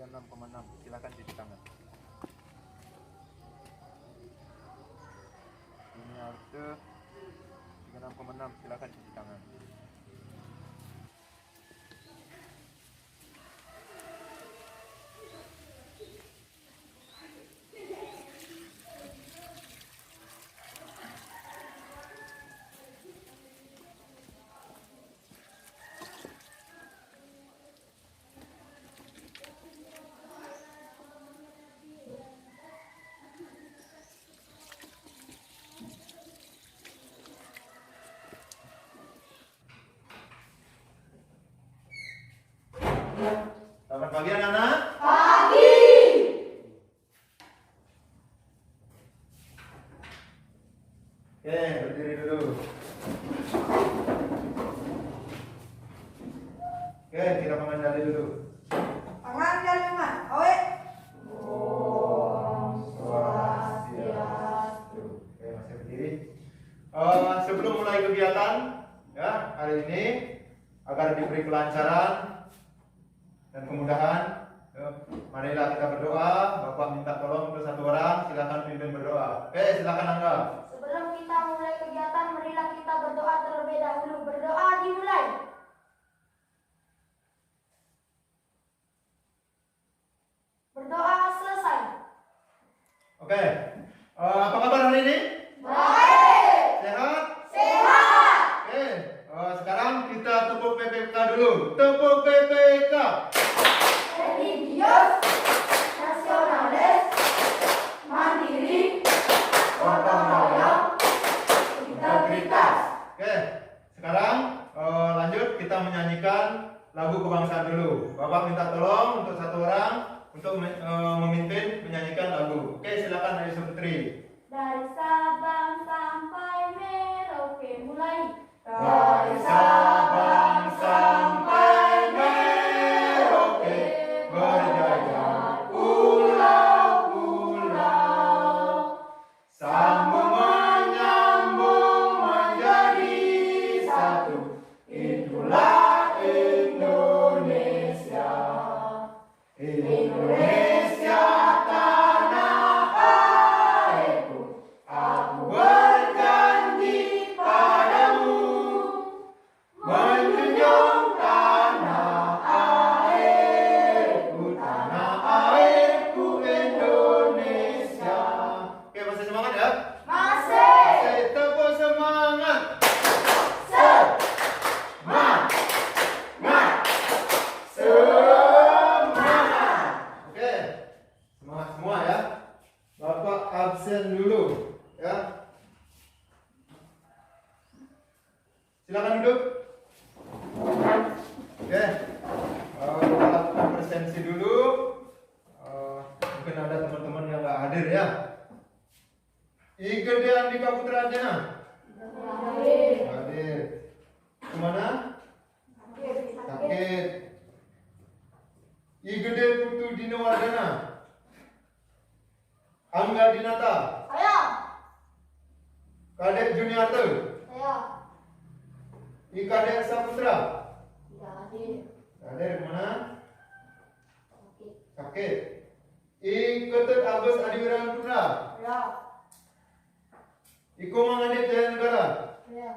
36,6. Silakan cuci tangan. Ini Arte 36,6. Silakan cuci tangan. Selamat pagi anak-anak. Pagi. Oke, berdiri dulu. Oke, kita mengendali dulu. Tangan dari rumah. Oke. Swastiastu. Oke, masih berdiri. Sebelum mulai kegiatan, ya hari ini agar diberi kelancaran dan kemudahan, marilah kita berdoa. Bapak minta tolong untuk satu orang, silakan pimpin berdoa. Oke, silakan Angga. Sebelum kita mulai kegiatan, marilah kita berdoa terlebih dahulu. Berdoa dimulai. Berdoa selesai. Oke, apa kabar hari ini? Baik. Sehat? Sehat. Oke, sekarang kita tepuk PPK dulu. Tepuk PPK. Religius, nasionalis, mandiri, gotong royong, integritas. Oke, sekarang lanjut kita menyanyikan lagu kebangsaan dulu. Bapak minta tolong untuk satu orang untuk memimpin menyanyikan lagu. Oke, silakan Ayu Putri. Dari Sabang sampai Merauke mulai. Dari Sabang sampai Merauke berjajah pulau-pulau, sambung menyambung menjadi satu. Itulah Indonesia. Indonesia tanah airku, aku berjanji padamu menjunjung tanah airku Indonesia. Oke, masih semangat ya? Masih. Masih, tepuk semangat. Semangat. Semangat. Oke, semangat semua ya. Bapak absen dulu ya. Silakan duduk. Oke, kita lakukan presensi dulu. Mungkin ada teman-teman yang nggak hadir ya. Igede Andika Putra Arjana hadir. Kemana? Sakit. Igede Putu Dino Wardana, Angga Dinata, Saya. Kadek Juniarte, Saya. Ikadek Saputra. Tidak hadir. Hadir kemana? Sakit. Sakit. Iketut Agus Adiwirawan Putra, Saya. Iko Mangadip Jaya Negara, Saya.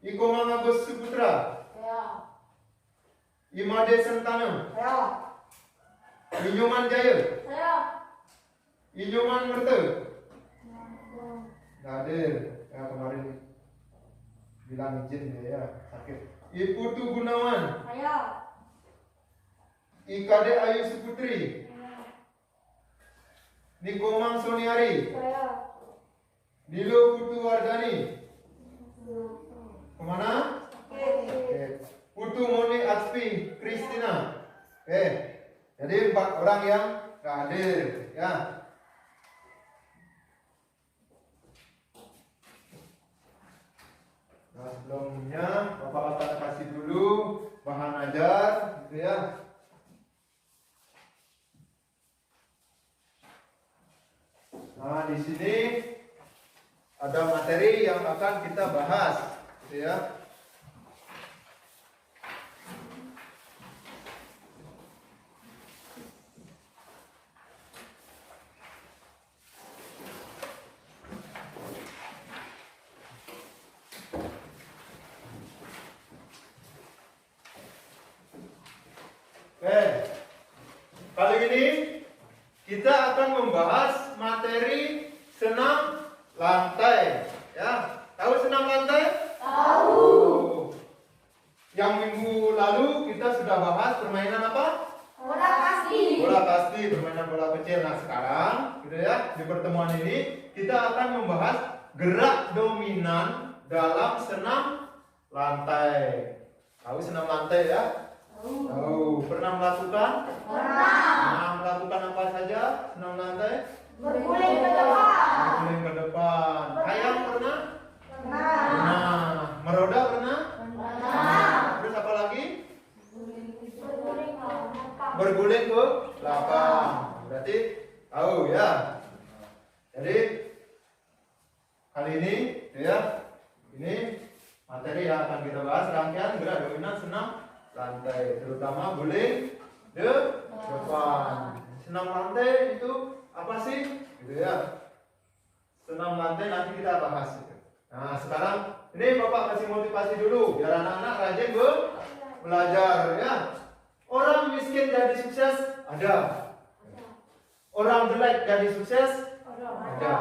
Iko Mangagus Suputra, Saya. Imade Sentana, Saya. Inyoman Jaya, Saya. Inyoman Merte. Hadir. Ya, kemarin bilang izin dia ya, sakit. Iputu Gunawan, Saya. Ikade Ayu Suputri, Nikomang Soniari, Saya. Dilo Putu Wardani. Kemana? Sakit. Putu Moni Atspi Kristina. Jadi 4 orang yang gak hadir ya. Nah, sebelumnya Bapak akan kasih dulu bahan ajar gitu ya. Nah, di sini ada materi yang akan kita bahas gitu ya. ini kita akan membahas materi senam lantai. Ya, tahu senam lantai? Tahu. Yang minggu lalu kita sudah bahas permainan apa? Bola kasti. Bola kasti, permainan bola kecil. Nah sekarang, gitu ya, di pertemuan ini kita akan membahas gerak dominan dalam senam lantai. Tahu senam lantai ya? Tahu. Pernah melakukan? Pernah. Nah, melakukan apa saja senam lantai? Berguling ke depan. Berguling ke depan. Hayang pernah? Pernah. Pernah. Meroda pernah? Pernah. Terus apa lagi? Berguling ke belakang. Berguling ke belakang. Berarti tahu ya. Jadi kali ini ya, ini materi yang akan kita bahas rangkaian gerak dominan senam lantai, terutama guling depan. Senam lantai itu apa sih? Gitu ya. Senam lantai nanti kita bahas. Nah sekarang ini Bapak kasih motivasi dulu biar anak-anak rajin belajar ya. Orang miskin jadi sukses ada. Orang jelek jadi sukses ada.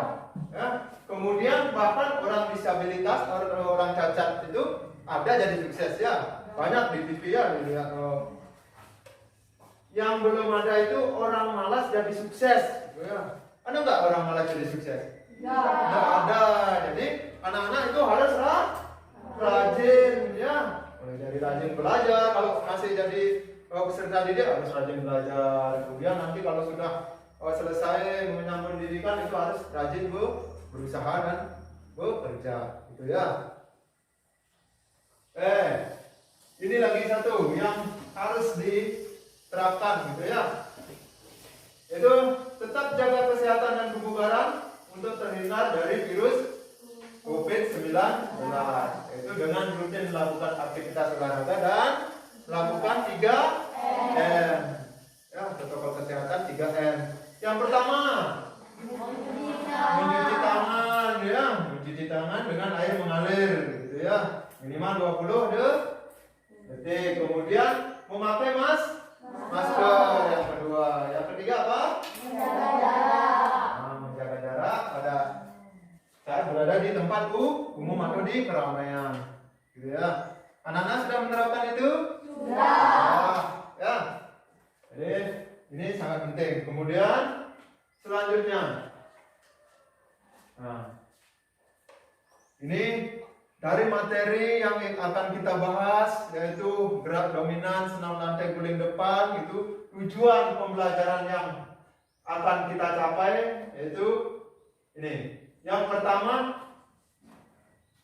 Ya. Kemudian bahkan orang disabilitas, orang cacat itu ada jadi sukses ya. Banyak di TV ya dilihat. Yang belum ada itu orang malas jadi sukses. Ya. Ada nggak orang malas jadi sukses? Nggak ada. Jadi anak-anak itu harus rajin ya. Mulai dari rajin belajar. Kalau masih jadi peserta didik harus rajin belajar. Kemudian nanti kalau sudah selesai menyambung pendidikan itu harus rajin berusaha dan bekerja. Gitu ya. Ini lagi satu yang harus diterapkan gitu ya. Itu tetap jaga kesehatan dan kebugaran untuk terhindar dari virus COVID-19. Itu dengan rutin melakukan aktivitas olahraga dan melakukan 3M. Ya, protokol kesehatan 3M. Yang pertama, mencuci tangan ya, mencuci tangan dengan air mengalir gitu ya. Minimal 20 detik. Kemudian memakai masker. Yang kedua, yang ketiga apa? Menjaga jarak. Nah, menjaga jarak pada saat berada di tempat umum atau di keramaian. Gitu ya. Anak-anak sudah menerapkan itu? Sudah. Ya. Jadi ini sangat penting. Kemudian selanjutnya, nah, ini dari materi yang akan kita bahas yaitu gerak dominan senam lantai guling depan, itu tujuan pembelajaran yang akan kita capai yaitu ini. Yang pertama,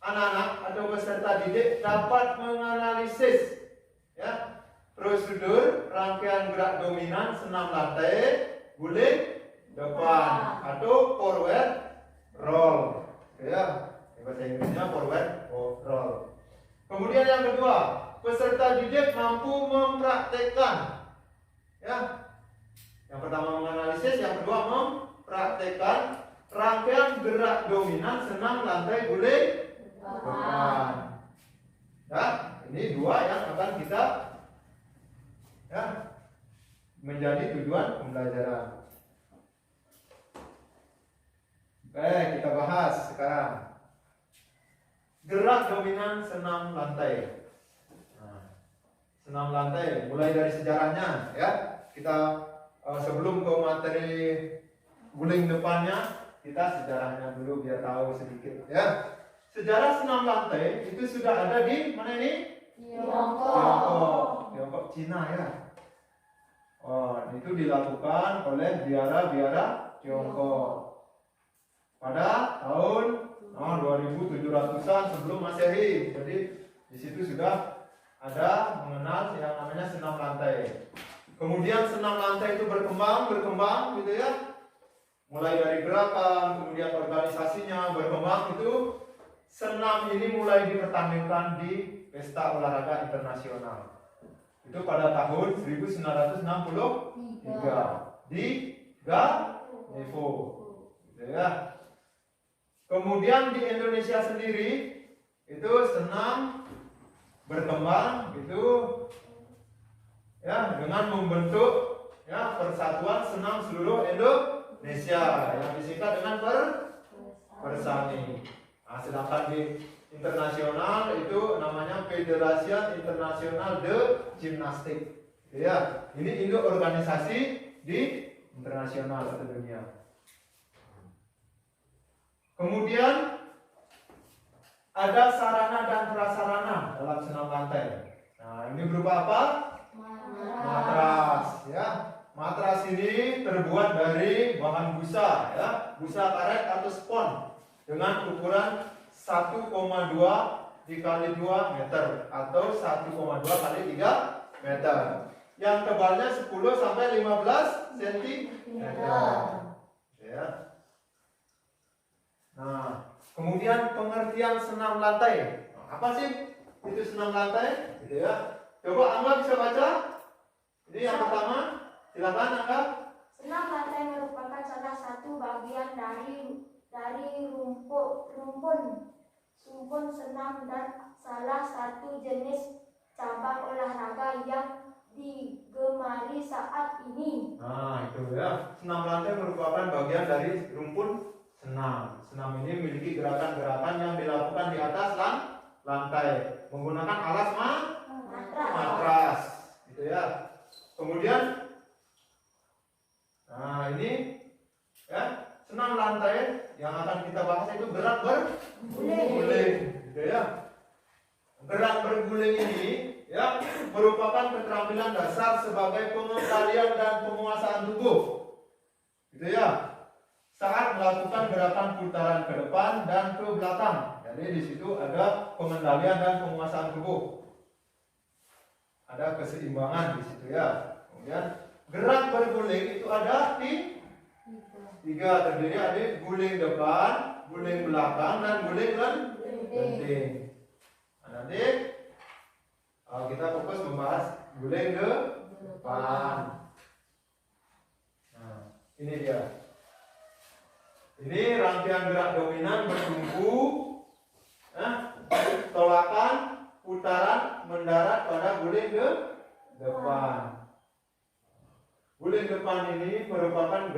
anak-anak atau peserta didik dapat menganalisis ya prosedur rangkaian gerak dominan senam lantai guling depan atau forward roll ya. Bahasa Inggrisnya forward roll. Kemudian yang kedua, peserta didik mampu mempraktekkan ya. Yang pertama menganalisis, yang kedua mempraktekkan rangkaian gerak dominan senam lantai guling depan. Ya, ini dua yang akan kita ya menjadi tujuan pembelajaran. Oke, kita bahas sekarang gerak dominan senam lantai. Nah, senam lantai mulai dari sejarahnya ya. Kita sebelum ke materi guling depannya, kita sejarahnya dulu biar tahu sedikit ya. Sejarah senam lantai itu sudah ada di mana ini? Tiongkok, Cina ya. Itu dilakukan oleh biara-biara Tiongkok pada tahun 2700-an sebelum Masehi. Jadi di situ sudah ada mengenal yang namanya senam lantai. Kemudian senam lantai itu berkembang gitu ya. Mulai dari gerakan, kemudian organisasinya berkembang itu. Senam ini mulai dipertandingkan di pesta olahraga internasional. Itu pada tahun 1963 di Ganevo. Gitu ya. Kemudian di Indonesia sendiri itu senam berkembang gitu ya dengan membentuk ya, Persatuan Senam Seluruh Indonesia yang disingkat dengan Persani. Nah, sedangkan di internasional itu namanya Federation International de Gymnastik. Ya, ini induk organisasi di internasional atau dunia. Kemudian ada sarana dan prasarana dalam senam lantai. Nah, ini berupa apa? Matras, ya. Matras ini terbuat dari bahan busa, ya, busa karet atau spon dengan ukuran 1,2 dikali 2 meter atau 1,2 kali 3 meter. Yang tebalnya 10 sampai 15 cm. Ya. Nah, kemudian pengertian senam lantai. Apa sih itu senam lantai? Gitu ya. Coba Angga bisa baca. Ini yang pertama. Silakan Angga. Senam lantai merupakan salah satu bagian dari rumpun senam dan salah satu jenis cabang olahraga yang digemari saat ini. Nah, itu ya. Senam lantai merupakan bagian dari rumpun senam. Senam ini memiliki gerakan-gerakan yang dilakukan di atas lantai menggunakan alas matras. Gitu ya. Kemudian nah, ini ya, senam lantai yang akan kita bahas itu gerak berguling, gitu ya. Gerak berguling ini ya merupakan keterampilan dasar sebagai pengendalian dan penguasaan tubuh, gitu ya. Saat melakukan gerakan putaran ke depan dan ke belakang. Jadi di situ ada pengendalian dan penguasaan tubuh. Ada keseimbangan di situ ya. Kemudian gerak berguling itu ada tiga, terdiri dari guling depan, guling belakang, dan guling genting. Nah, nanti kita fokus membahas guling depan. Nah, ini dia. Ini rangkaian gerak dominan bertumpu, tolakan, putaran, mendarat pada guling depan. Guling depan ini merupakan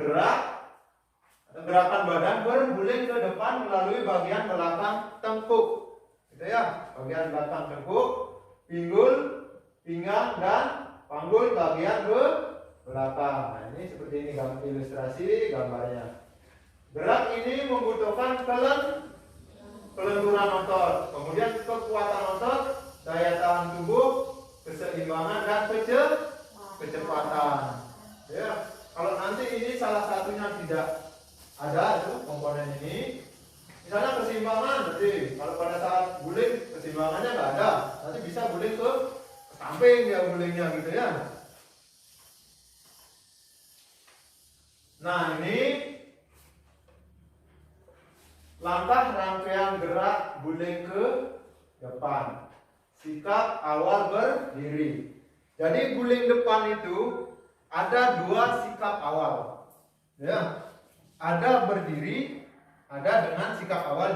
gerakan badan berguling ke depan melalui bagian belakang tengkuk, gitu ya. Bagian belakang tengkuk, pinggul, pinggang, dan panggul bagian ke belakang. Nah, ini seperti ini ilustrasi gambarnya. Gerak ini membutuhkan kelenturan otot, kemudian kekuatan otot, daya tahan tubuh, keseimbangan, dan kecepatan. Ya, kalau nanti ini salah satunya tidak ada itu komponen ini, misalnya keseimbangan, berarti kalau pada saat guling keseimbangannya nggak ada, nanti bisa guling ke samping dia gulingnya, gitu ya. Nah, ini langkah rangkaian gerak guling ke depan. Sikap awal berdiri. Jadi guling depan itu ada dua sikap awal. Ya. Ada berdiri, ada dengan sikap awal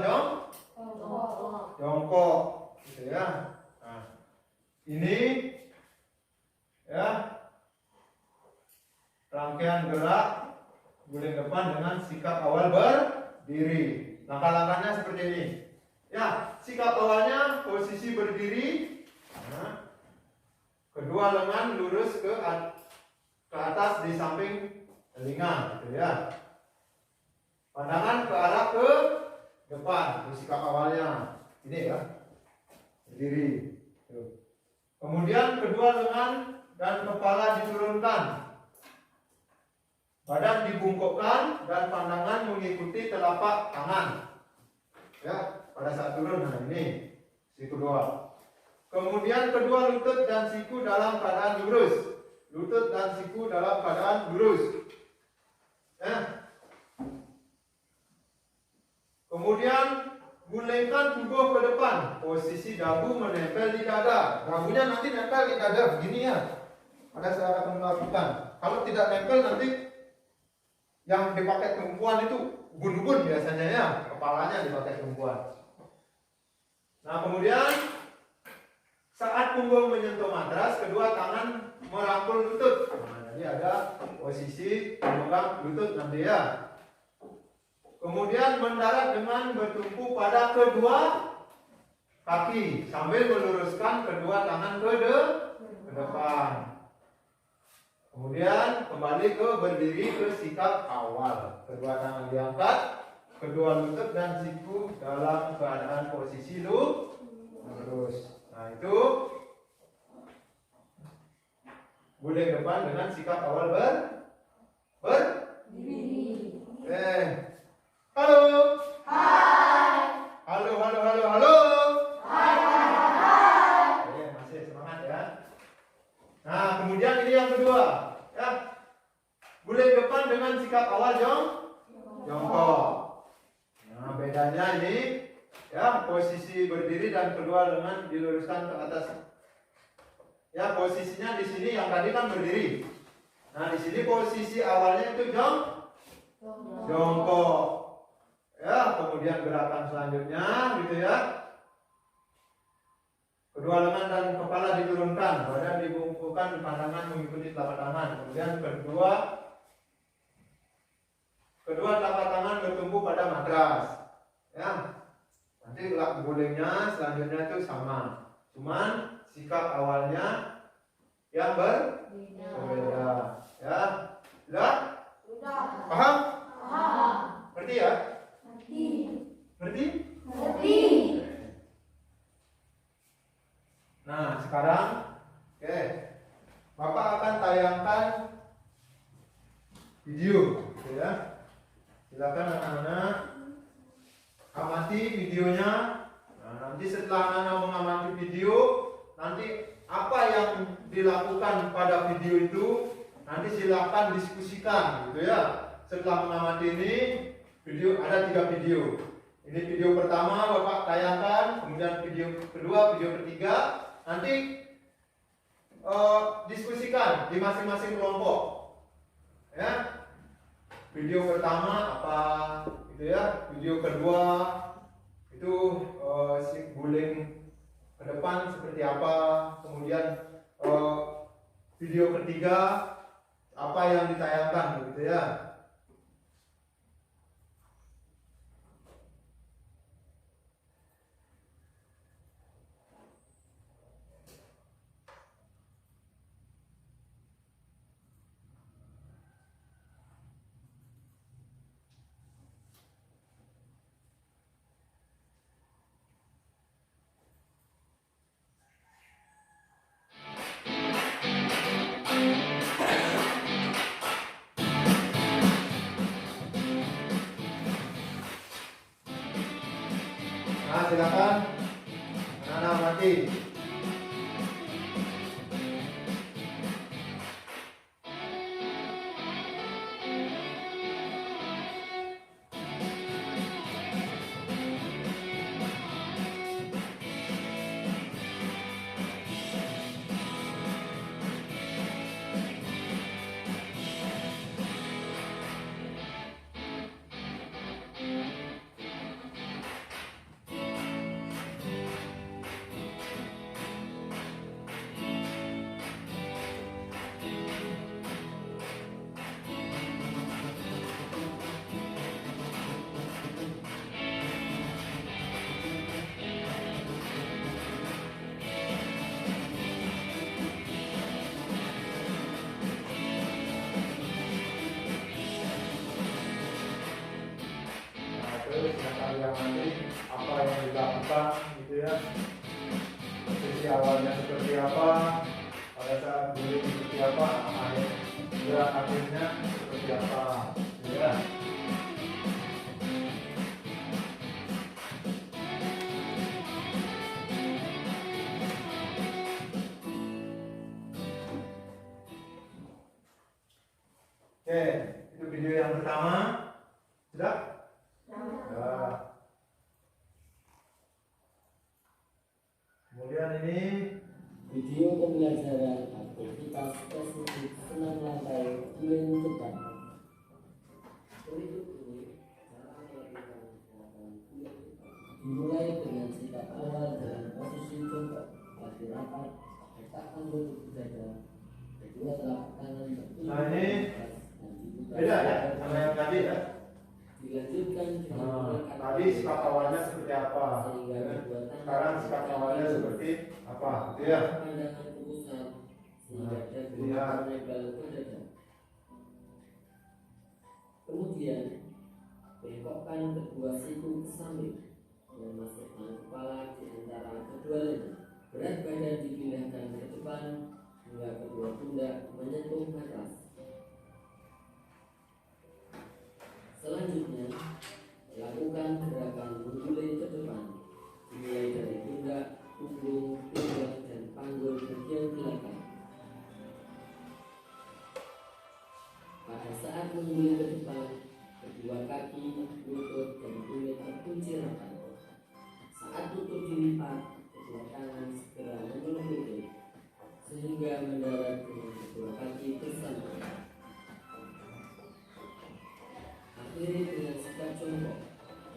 jongkok. Gitu ya. Nah, ini ya rangkaian gerak guling depan dengan sikap awal berdiri. Langkah-langkahnya seperti ini. Ya, sikap awalnya posisi berdiri. Nah, kedua lengan lurus ke atas di samping telinga, gitu ya. Pandangan ke arah ke depan. Itu sikap awalnya. Ini ya. Berdiri. Kemudian kedua lengan dan kepala diturunkan. Badan dibungkukkan dan pandangan mengikuti telapak tangan. Ya, pada saat turun. Nah, ini siku kedua. Kemudian kedua lutut dan siku dalam keadaan lurus. Lutut dan siku dalam keadaan lurus. Ya. Kemudian gulingkan tubuh ke depan. Posisi dagu menempel di dada. Dagunya nanti nempel di dada begini ya. Pada saat akan melakukan. Kalau tidak nempel nanti yang dipakai perempuan itu ubun-ubun biasanya ya, kepalanya dipakai perempuan. Nah, kemudian Saat punggung menyentuh matras, kedua tangan merangkul lutut. Nah, jadi ada posisi memegang lutut nanti ya. Kemudian mendarat dengan bertumpu pada kedua kaki sambil meluruskan kedua tangan ke depan. Kemudian kembali ke berdiri ke sikap awal. Kedua tangan diangkat, kedua lutut dan siku dalam keadaan posisi lurus. Nah itu guling depan dengan sikap awal berdiri. Halo. Hai. Halo, halo, halo, halo. Hai. Oke, masih semangat ya. Nah, kemudian ini yang kedua, ya. Guling depan dengan sikap awal jongkok. Nah, bedanya ini ya, posisi berdiri dan kedua lengan diluruskan ke atas. Ya, posisinya di sini yang tadi kan berdiri. Nah, di sini posisi awalnya itu jongkok. Ya, kemudian gerakan selanjutnya gitu ya. Kedua lengan dan kepala diturunkan, badan dibungkukkan, pandangan mengikuti telapak tangan. Kemudian kedua telapak tangan bertumpu pada matras. Ya. Nanti gulingnya selanjutnya itu sama. Cuman sikap awalnya yang berbeda. Ya. Sudah? Sudah. Paham? Paham. Ngerti ya? Ngerti. Ngerti? Nah, sekarang oke. Bapak akan tayangkan video, gitu ya. Silakan anak-anak amati videonya. Nah, nanti setelah anak-anak mengamati video, nanti apa yang dilakukan pada video itu nanti silakan diskusikan, gitu ya. Setelah mengamati ini, video ada 3 video. Ini video pertama Bapak tayangkan, kemudian video kedua, video ketiga, nanti diskusikan di masing-masing kelompok. Ya. Video pertama apa, gitu ya. Video kedua itu si guling ke depan seperti apa. Kemudian video ketiga apa yang ditayangkan, gitu ya. Nah, silakan anak-anak amati. Terus yang nanti apa yang dilakukan, gitu ya. Posisi awalnya seperti apa, pada saat guling seperti apa, gerak akhirnya seperti apa, gitu ya. Oke, itu video yang pertama. Sudah? Ya. Kemudian ini Video pembelajaran aktivitas spesifik senam lantai guling depan. Berikut ini cara melakukan gerakan guling depan. Dimulai dengan sikap awal dalam posisi jongkok. Waktu rapat, letakkan lutut dada, kedua telapak tangan tertutup Nah, ini di atas dan dibuka Beda ya lebar sama yang tadi ya. Dilanjutkan dengan mengangkat Tadi sifat awalnya seperti apa? sehingga kedua tangan Sekarang sifat awalnya seperti apa? Gitu ya. pandangan ke pusat sehingga dagu Lihat. menempel ke dada. Kemudian bengkokkan kedua siku ke samping dan masukkan kepala di antara kedua lengan. Berat badan dipindahkan ke depan hingga kedua pundak menyentuh matras. Selanjutnya, lakukan gerakan mengguling ke depan, dimulai dari pundak, punggung, pinggang, dan panggul bagian belakang. Pada saat mengguling ke depan, kedua kaki, lutut, dan kulit terkunci rapat. Saat lutut dilipat, kedua tangan segera memeluk lutut, sehingga mendarat dengan kedua kaki bersama. Akhiri dengan sikap jongkok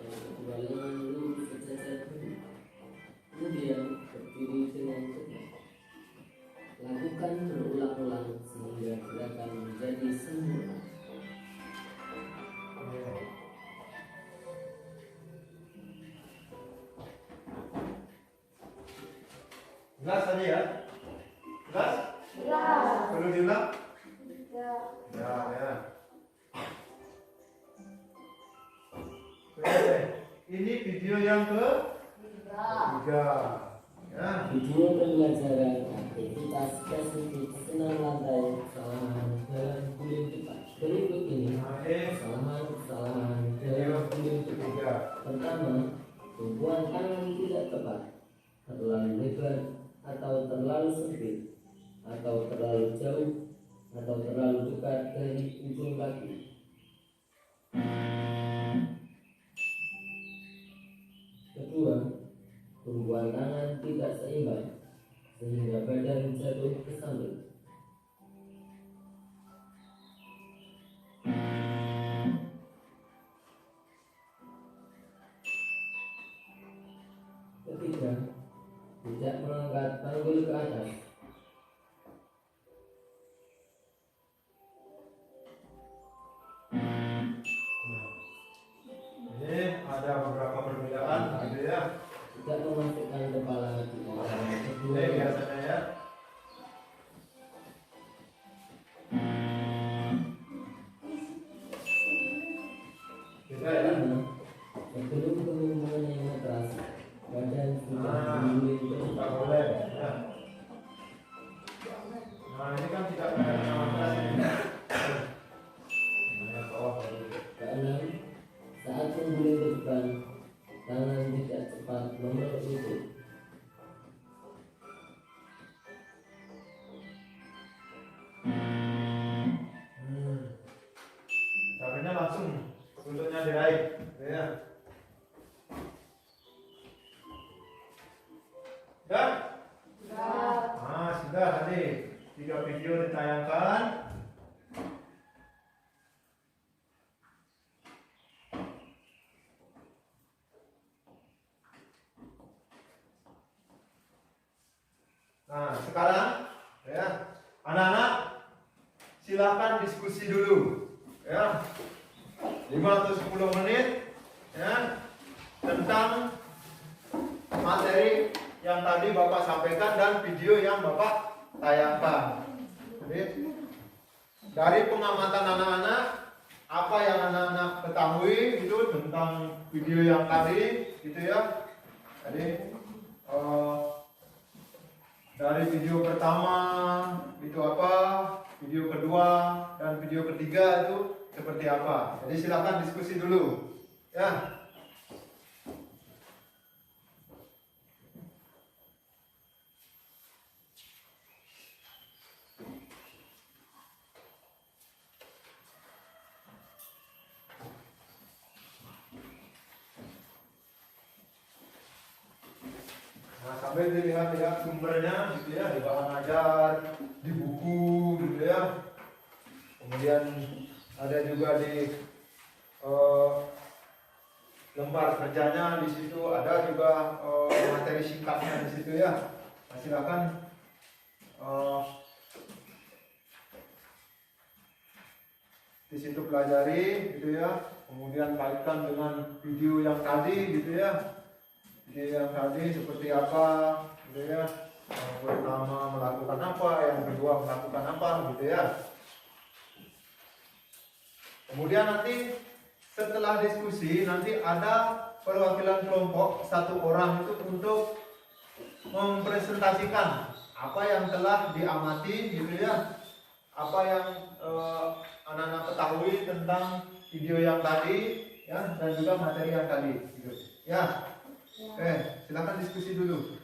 dan kedua lengan lurus sejajar bumi. Kemudian berdiri dengan tegak. Lakukan berulang-ulang sehingga gerakan menjadi sempurna. Jelas tadi ya? Jelas? Ya. Perlu diulang? Ya. Ya, ya. Oke, ini video yang ketiga. Ya. Video pembelajaran aktivitas spesifik senam lantai kesalahan dalam guling cepat. Berikut ini Nah, ini kesalahan-kesalahan video dalam guling cepat. ketiga. Pertama, tumpuan tangan tidak tepat, terlalu lebar atau terlalu sempit, atau terlalu jauh, atau terlalu dekat dari ujung kaki. Kedua, tumpuan tangan tidak seimbang sehingga badan jatuh ke samping. Ketiga, tidak mengangkat panggul ke atas. Ini ada beberapa perbedaan, gitu ya. Tidak memasukkan kepala di antara kedua Ini biasanya ya. Beda ya. Kelima, sebelum kamu mengenai matras, badan sudah Nah, mengguling ke tidak depan. boleh. Ya. Nah, ini kan tidak ada matras ini. Nah, yang bawah baru. Keenam, saat mengguling ke depan, tangan tidak cepat memeluk lutut. Caranya langsung lututnya diraih, gitu ya. Ya? Nah, sudah tadi 3 video ditayangkan. Nah, sekarang ya, anak-anak silakan diskusi dulu ya. 5 atau 10 menit ya tentang materi yang tadi Bapak sampaikan dan video yang Bapak tayangkan. Jadi dari pengamatan anak-anak, apa yang anak-anak ketahui itu tentang video yang tadi gitu ya. Jadi dari video pertama itu apa, video kedua dan video ketiga itu seperti apa. Jadi silakan diskusi dulu ya. Nah, sambil dilihat-lihat sumbernya gitu ya, di bahan ajar, di buku gitu ya. Kemudian ada juga di lembar kerjanya di situ, ada juga materi singkatnya di situ ya. Nah, silakan di situ pelajari gitu ya, kemudian kaitkan dengan video yang tadi gitu ya, video yang tadi seperti apa gitu ya, yang pertama melakukan apa, yang kedua melakukan apa gitu ya. Kemudian nanti setelah diskusi nanti ada perwakilan kelompok 1 orang itu untuk mempresentasikan apa yang telah diamati gitu ya, apa yang anak-anak ketahui tentang video yang tadi ya, dan juga materi yang tadi gitu ya. Oke, silakan diskusi dulu.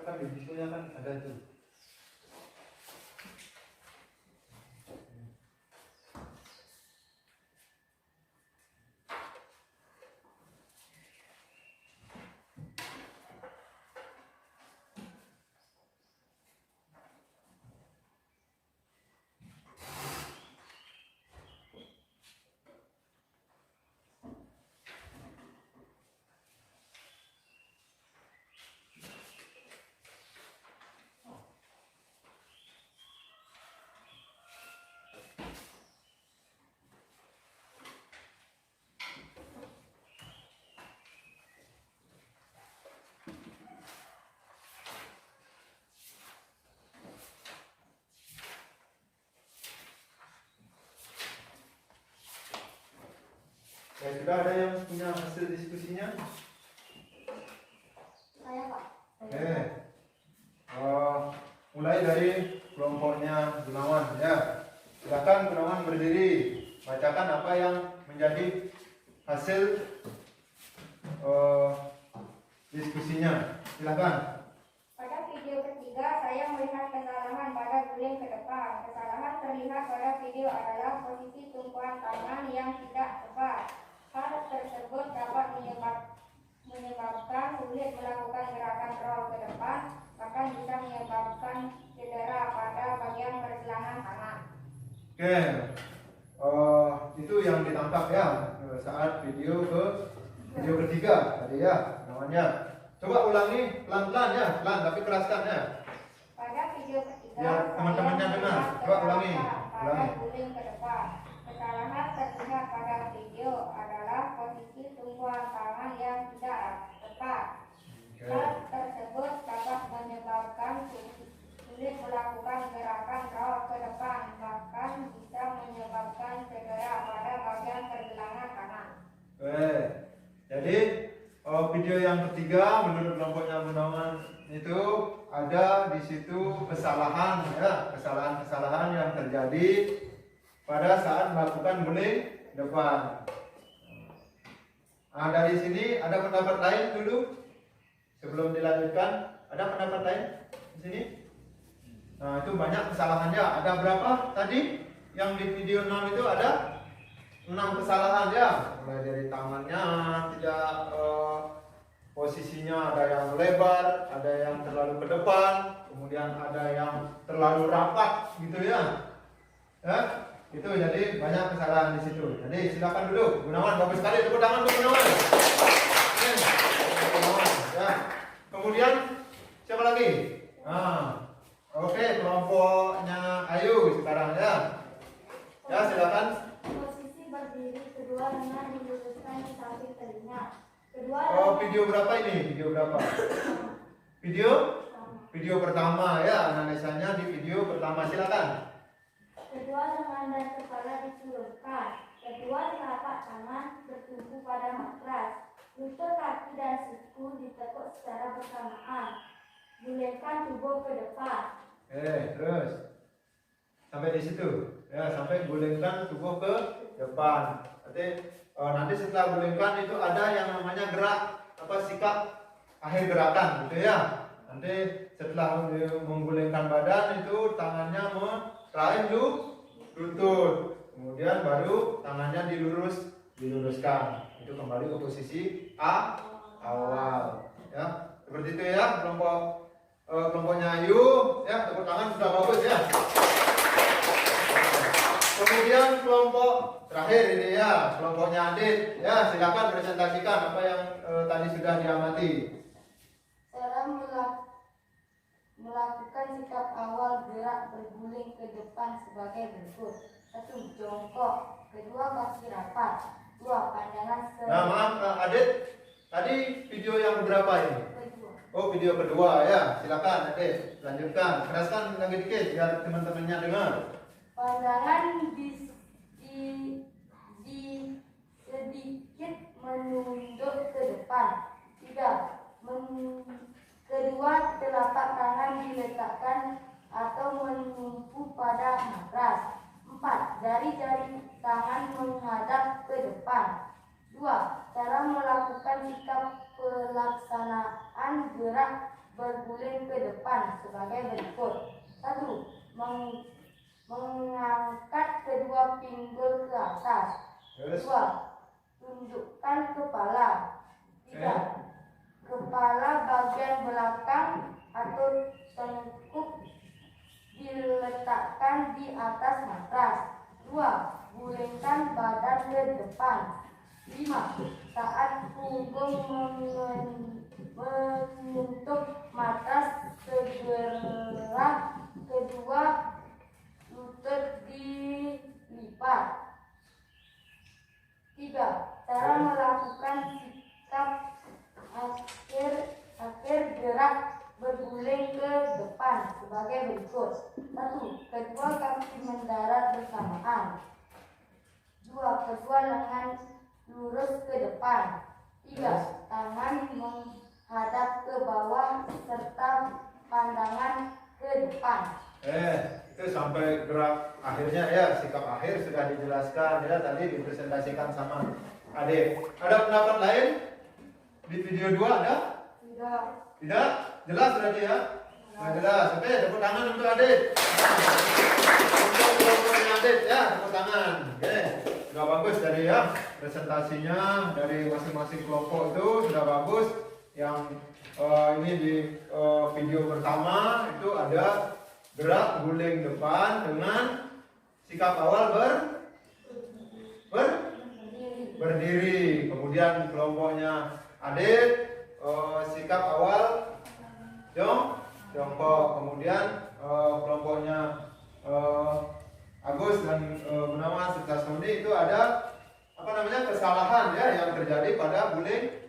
Kan di bukunya kan ada tuh. Ya, sudah ada yang punya hasil diskusinya? Saya Pak. Oke. Mulai dari kelompoknya Gunawan ya. Silakan Gunawan berdiri, bacakan apa yang menjadi hasil diskusinya. Silakan. Pada video ketiga, saya melihat kesalahan pada guling ke depan. Kesalahan terlihat pada video adalah posisi tumpuan tangan yang tidak tepat. Hal tersebut dapat menyebabkan sulit melakukan gerakan roll ke depan, bahkan bisa menyebabkan cedera pada bagian pergelangan tangan. Oke. Itu yang ditangkap ya saat video ketiga tadi ya namanya. Coba ulangi pelan-pelan ya, pelan tapi keraskan ya. Pada video ketiga, Ya, teman-temannya saya dengar. melihat Coba ulangi, kesalahan ulangi. pada guling ke depan. Kesalahan terlihat pada video adalah posisi tumpuan tangan yang tidak tepat. Oke. Hal tersebut dapat menyebabkan sulit melakukan gerakan roll ke depan, bahkan bisa menyebabkan cedera pada bagian pergelangan tangan. Oke. Jadi video yang ketiga menurut kelompoknya Gunawan itu ada di situ kesalahan ya, kesalahan-kesalahan yang terjadi pada saat melakukan guling depan. Dari sini ada pendapat lain dulu? Sebelum dilanjutkan, ada pendapat lain di sini? Nah, itu banyak kesalahannya. Ada berapa tadi? Yang di video 6 itu ada 6 kesalahan ya. Mulai dari tangannya tidak posisinya, ada yang lebar, ada yang terlalu ke depan, kemudian ada yang terlalu rapat gitu ya. Ya, itu jadi banyak kesalahan di situ. Jadi silakan duduk. Gunawan, bagus sekali, tepuk tangan untuk Gunawan. Gunawan, ya. Kemudian siapa lagi? Nah, oke, kelompoknya Ayu sekarang ya. Ya, silakan. Posisi berdiri kedua dengan diluruskan di samping telinga. Kedua Oh, video berapa ini? Video berapa? Video? Video pertama ya, analisanya di video pertama, silakan. Kedua lengan dan kepala diturunkan. Kedua telapak tangan bertumpu pada matras. Lutut kaki dan siku ditekuk secara bersamaan. Gulingkan tubuh ke depan. Terus sampai di situ ya, sampai gulingkan tubuh ke depan. Nanti setelah gulingkan itu ada yang namanya gerak sikap akhir gerakan gitu ya. Nanti setelah menggulingkan badan itu tangannya meraih lutut, kemudian baru tangannya diluruskan. Itu kembali ke posisi awal ya. Seperti itu ya kelompoknya Ayu ya, tepuk tangan sudah bagus ya. Kemudian kelompok terakhir ini ya, kelompoknya Adit ya, silakan presentasikan apa yang tadi sudah diamati. Cara melakukan sikap awal gerak berguling ke depan sebagai berikut. 1. Jongkok. Kedua, kaki rapat. 2. Pandangan Nah, maaf Adit, tadi video yang berapa ini? kedua. Oh, video kedua ya, silakan Adit, lanjutkan, keraskan lagi dikit biar teman-temannya dengar. Pandangan di sedikit menunduk ke depan. 3. Kedua telapak tangan diletakkan atau menumpu pada matras. 4. Jari-jari tangan menghadap ke depan. 2. Cara melakukan sikap pelaksanaan gerak berguling ke depan sebagai berikut. 1. Mengangkat kedua pinggul ke atas. 2. Tundukkan kepala. 3. Kepala bagian belakang atau tengkuk diletakkan di atas matras. 2. Gulingkan badan ke depan. 5. Saat punggung menyentuh matras segera kedua lutut dilipat. 3. Cara melakukan sikap akhir gerak berguling ke depan sebagai berikut. 1. Kedua kaki mendarat bersamaan. 2. Kedua lengan lurus ke depan. 3. Tangan menghadap ke bawah serta pandangan ke depan. Itu sampai gerak akhirnya ya, sikap akhir sudah dijelaskan ya, tadi dipresentasikan sama Adik. Ada pendapat lain? Di video 2 ada? Tidak? Jelas berarti ya? Nah, jelas. Oke, tepuk tangan untuk Adik. Untuk kelompoknya Adik ya, tepuk tangan. Oke, sudah bagus dari ya presentasinya dari masing-masing kelompok itu sudah bagus. Yang ini di video pertama itu ada gerak guling depan dengan sikap awal berdiri. Kemudian kelompoknya Adit sikap awal jongkok. Kemudian kelompoknya Agus dan Gunawan serta Sony itu ada kesalahan ya yang terjadi pada guling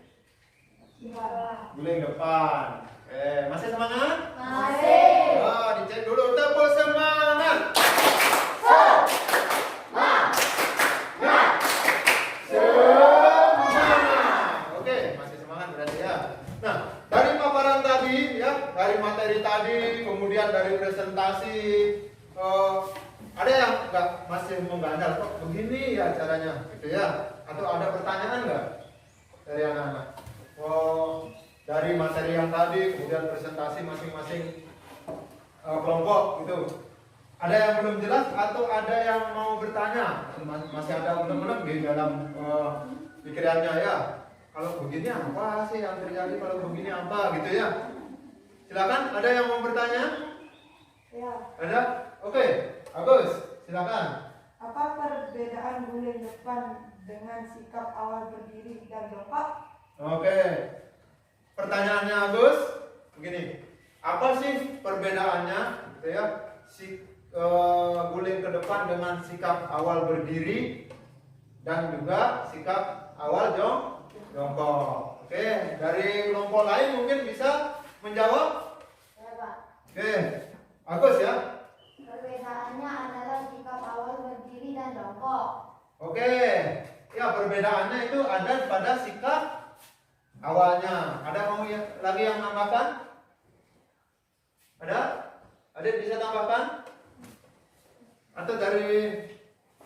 depan. Masih semangat? Masih. Dicek dulu, tepuk semangat. Oke, masih semangat berarti ya. Nah, dari paparan tadi ya, dari materi tadi, kemudian dari presentasi, ada yang masih mengganjal kok begini ya caranya, gitu ya? Atau ada pertanyaan nggak dari anak-anak? dari materi yang tadi, kemudian presentasi masing-masing kelompok gitu. Ada yang belum jelas atau ada yang mau bertanya? Masih ada belum di dalam pikirannya ya. Kalau begini apa sih yang terjadi? Kalau begini apa gitu ya? Silakan. Ada yang mau bertanya? Ya. Ada? Oke. Agus, silakan. Apa perbedaan guling depan dengan sikap awal berdiri dan jongkok? Oke. Pertanyaannya Agus, begini. Apa sih perbedaannya gitu ya? Guling ke depan dengan sikap awal berdiri dan juga sikap awal jongkok. Oke, dari kelompok lain mungkin bisa menjawab? Ya, Pak. Oke, Agus ya. Perbedaannya adalah sikap awal berdiri dan jongkok. Oke, ya perbedaannya itu ada pada sikap awalnya. Ada mau lagi yang nambahkan? Ada? Ada bisa tambahkan? Atau dari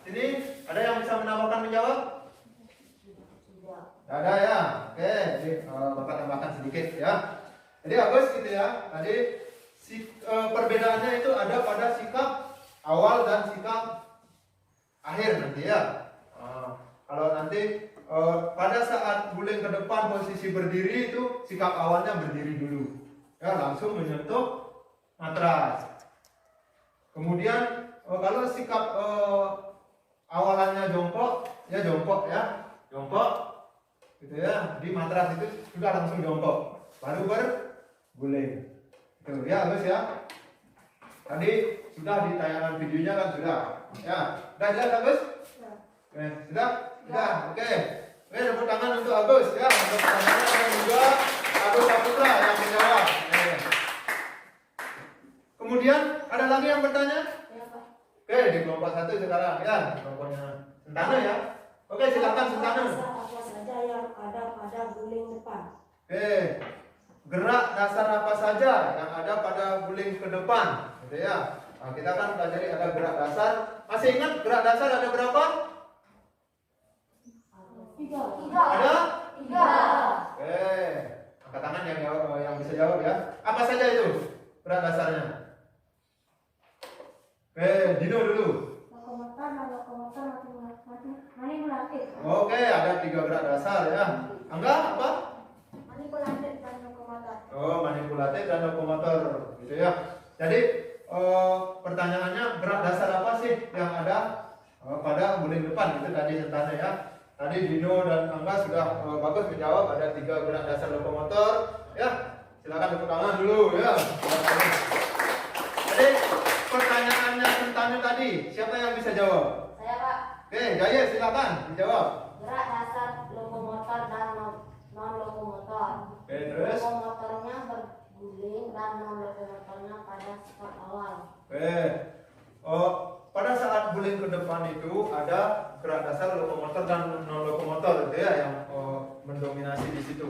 sini ada yang bisa menambahkan menjawab? Ada ya. Oke, jadi Bapak tambahkan sedikit ya. Jadi Agus gitu ya. Tadi perbedaannya itu ada pada sikap awal dan sikap akhir nanti ya. Kalau nanti pada saat guling ke depan posisi berdiri itu sikap awalnya berdiri dulu. Ya, langsung menyentuh matras. Kemudian kalau sikap awalannya jongkok, ya jongkok ya, jongkok, gitu ya. Di matras itu sudah langsung jongkok, baru berguling. Itu ya, Agus ya. Tadi sudah di tayangan videonya kan sudah, ya. Sudah jelas Agus? Oke, sudah? Sudah, oke. Oke, tepuk tangan untuk Agus ya. Untuk pertanyaannya dan juga Agus Saputra yang menjawab. Oke. Kemudian ada lagi yang bertanya? Ya, Pak. Oke, di kelompok 1 sekarang ya, kelompoknya Sentana ya. Oke, silakan Sentana. Apa saja yang ada pada guling depan? Oke, gerak dasar apa saja yang ada pada guling ke depan, gitu ya. Nah, kita kan pelajari ada gerak dasar. Masih ingat gerak dasar ada berapa? 3. Ada? 3. Oke, angkat tangan yang bisa jawab ya. Apa saja itu gerak dasarnya? Oke, Dino dulu. Lokomotor, manipulatif. Oke, ada 3 gerak dasar ya. Angga apa? Manipulatif dan lokomotor. Oh, manipulatif dan lokomotor, gitu ya. Jadi pertanyaannya gerak dasar apa sih yang ada pada guling depan? Itu tadi Sentana ya. Tadi Dino dan Angga sudah bagus menjawab, ada 3 gerak dasar lokomotor. Ya, silakan tepuk tangan dulu ya. Jadi pertanyaannya Sentana tadi, siapa yang bisa jawab? Saya, Pak. Oke, Jaya silakan dijawab. Gerak dasar lokomotor dan non lokomotor. Oke, terus. Lokomotornya berguling dan non lokomotornya pada sikap awal. Oke. Pada saat guling ke depan itu ada gerak dasar lokomotor dan non lokomotor itu ya yang mendominasi di situ.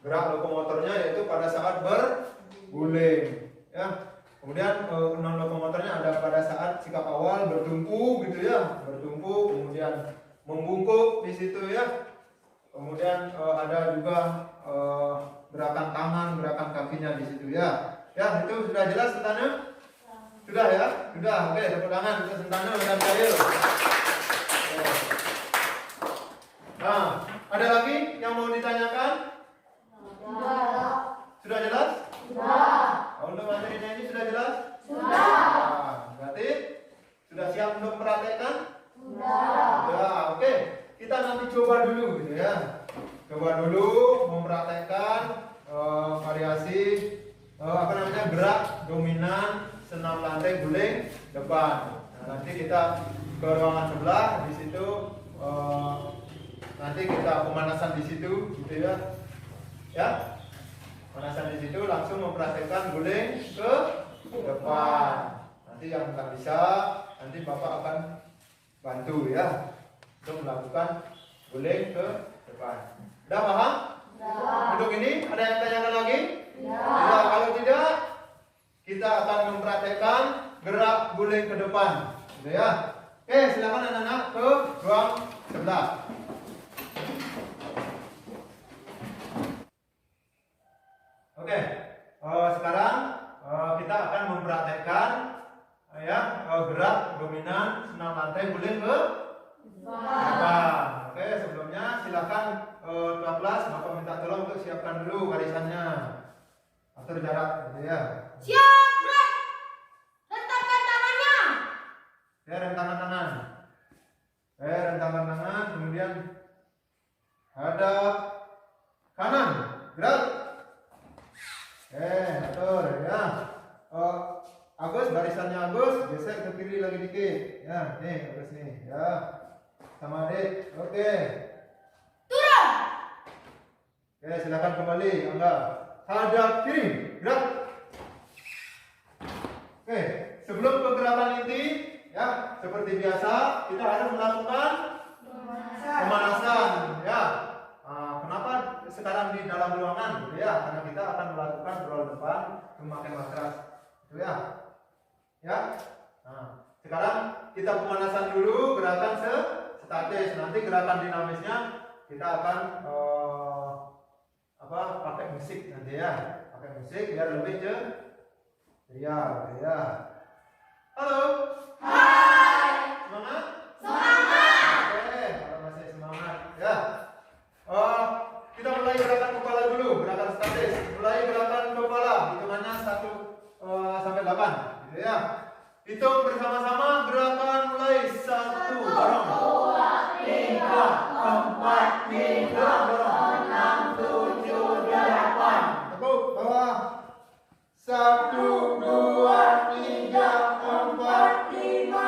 Gerak lokomotornya yaitu pada saat berguling, ya. Kemudian non lokomotornya ada pada saat sikap awal bertumpu gitu ya, bertumpu kemudian membungkuk di situ ya. Kemudian ada juga gerakan tangan, gerakan kakinya di situ ya. Ya, itu sudah jelas Sentana? Sudah ya? Sudah. Oke, tepuk tangan untuk Sentana dan Jaya. Nah, ada lagi yang mau ditanyakan? Sudah jelas? Sudah. Untuk materinya ini sudah jelas? Sudah. Nah, berarti sudah siap untuk mempraktekkan? Sudah. Sudah, oke. Kita nanti coba dulu gitu ya. Coba dulu mempraktekkan variasi gerak dominan senam lantai guling depan. Nah, nanti kita ke ruangan sebelah di situ nanti kita pemanasan di situ gitu ya. Ya. Pemanasan di situ langsung mempraktekkan guling ke depan. Nanti yang nggak bisa nanti Bapak akan bantu ya untuk melakukan guling ke depan. Udah paham? Sudah. Untuk ini ada yang tanyakan lagi? Ya. Tidak, kalau tidak kita akan mempraktekkan gerak guling ke depan, gitu ya. Oke, silakan anak-anak ke ruang sebelah. Oke. Sekarang kita akan mempraktekkan gerak dominan senam lantai guling ke depan. Oke, sebelumnya silakan tuan kelas Bapak minta tolong untuk siapkan dulu barisannya. Atur jarak gitu ya. Siap, Bro. Rentangkan tangannya. Ya, rentangkan tangan. Rentangkan tangan, kemudian hadap kanan, gerak. Atur ya. Agus, barisannya Agus, geser ke kiri lagi dikit. Ya, nih Agus nih, ya. Sama adik. Oke. Turun. Oke, silakan kembali, Angga. Hadap kiri, gerak. Oke, sebelum pergerakan inti, ya, seperti biasa, kita harus melakukan pemanasan, ya. Kenapa sekarang di dalam ruangan, gitu ya? Karena kita akan melakukan roll depan memakai matras, gitu ya. Ya. Nah, sekarang kita pemanasan dulu, gerakan statis. Nanti gerakan dinamisnya kita akan pakai musik nanti ya. Pakai musik biar lebih ceria, ya. Halo. Hai. Semangat? Semangat. Oke, kalau masih semangat, ya. Kita mulai gerakan kepala dulu, gerakan statis. Mulai gerakan kepala, hitungannya 1 sampai 8, gitu ya. Hitung bersama-sama, gerakan mulai 1, dorong. 2, 3, 4, 5, dorong. 6, 7, 8. Tepuk bawah. 1, 2, 3, 4, 5,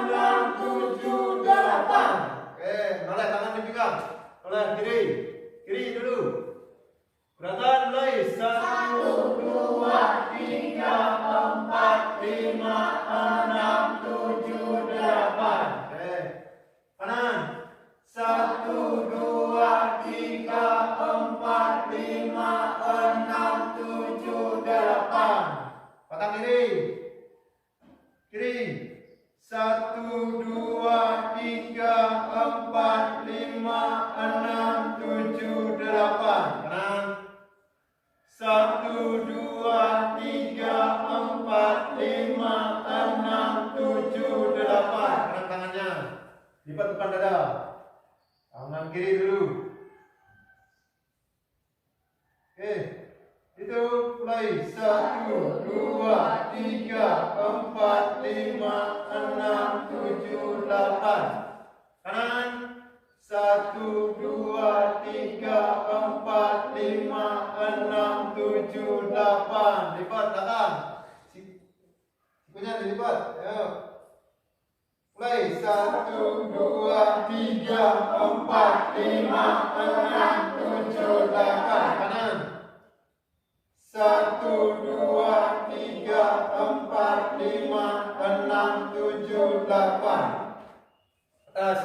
6, 7, 8. Oke, oleh tangan dipegang. Oleh kiri dulu. Gerakan mulai 1, 2, 3, 4, 5, 6, 7, 8. Oke, kanan. 1, 2, 3, 4, 5, 6, 7, 8. Patang kiri. 1, 2, 3, 4, 5, 6, 7, 8. Kanan. 1, 2, 3, 4, 5, 6, 7, 8. Kanan tangannya. Lipat depan dada. Tangan kiri dulu. Oke. Itu mulai 1, 2, 3, 4, 5, 6, 7, 8. Kanan. 1, 2, 3, 4, 5, 6, 7, 8. Lipat belakang. Sikunya dilipat. Ayo. Mulai 1, 2, 3, 4, 5, 6, 7, 8. Kanan. 1, 2, 3, 4, 5, 6, 7, 8. Atas.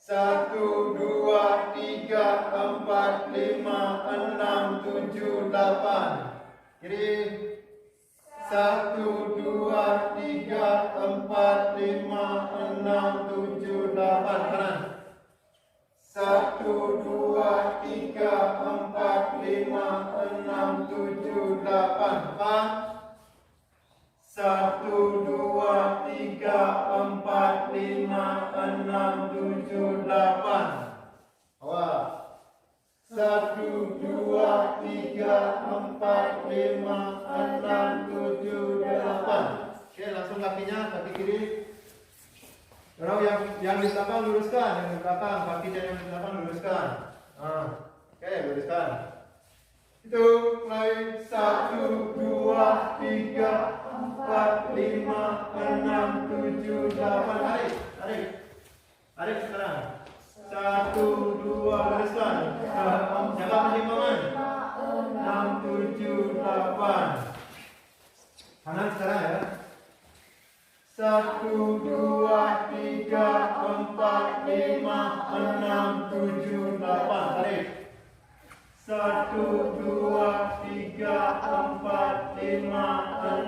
1, 2, 3, 4, 5, 6, 7, 8. Kiri. 1, 2, 3, 4, 5, 6, 7, 8. Kanan. 1, 2, 3, 4, 5, 6, 7, 8. Depan. 1, 2, 3, 4, 5, 6, 7, 8. Bawah. 1, 2, 3, 4, 5, 6, 7, 8. Oke, langsung kakinya, kaki kiri. Dorong yang di belakang luruskan, yang di belakang, kakinya yang di belakang luruskan. Oke, luruskan. Itu mulai 1, 2, 3, 4, 5, 6, 7, 8. Tarik sekarang. 1, 2, luruskan. Jaga persimpangan. 6, 7, 8. Kanan sekarang ya. 1, 2, 3, 4, 5, 6, 7, 8. Tarik. 1, 2, 3, 4, 5,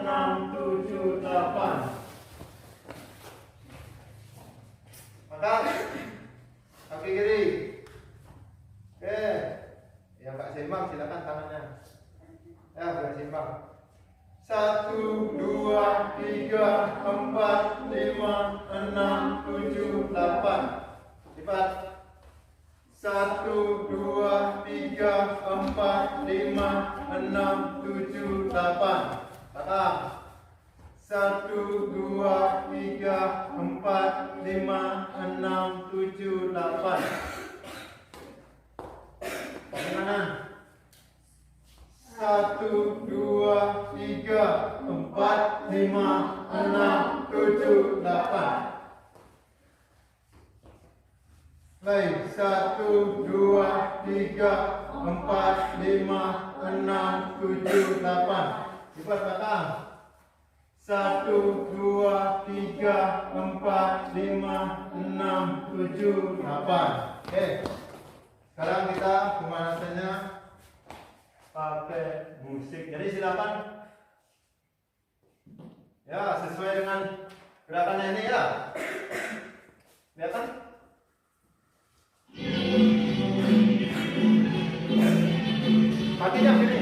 6, 7, 8. Angkat. Kaki kiri. Oke. Yang Kak Semang silakan tangannya. Ya, biar seimbang. 1, 2, 3, 4, 5, 6, 7, 8. Lipat. 1, 2, 3, 4, 5, 6, 7, 8. Kata. 1, 2, 3, 4, 5, 6, 7, 8. Bagaimana? 1, 2, 3, 4, 5, 6, 7, 8. Baik, 1, 2, 3, 4, 5, 6, 7, 8. Lipat belakang. 1, 2, 3, 4, 5, 6, 7, 8. Oke. Sekarang kita pemanasannya pakai musik. Jadi silakan ya sesuai dengan gerakannya ini ya. Lihat kan? Kakinya sini.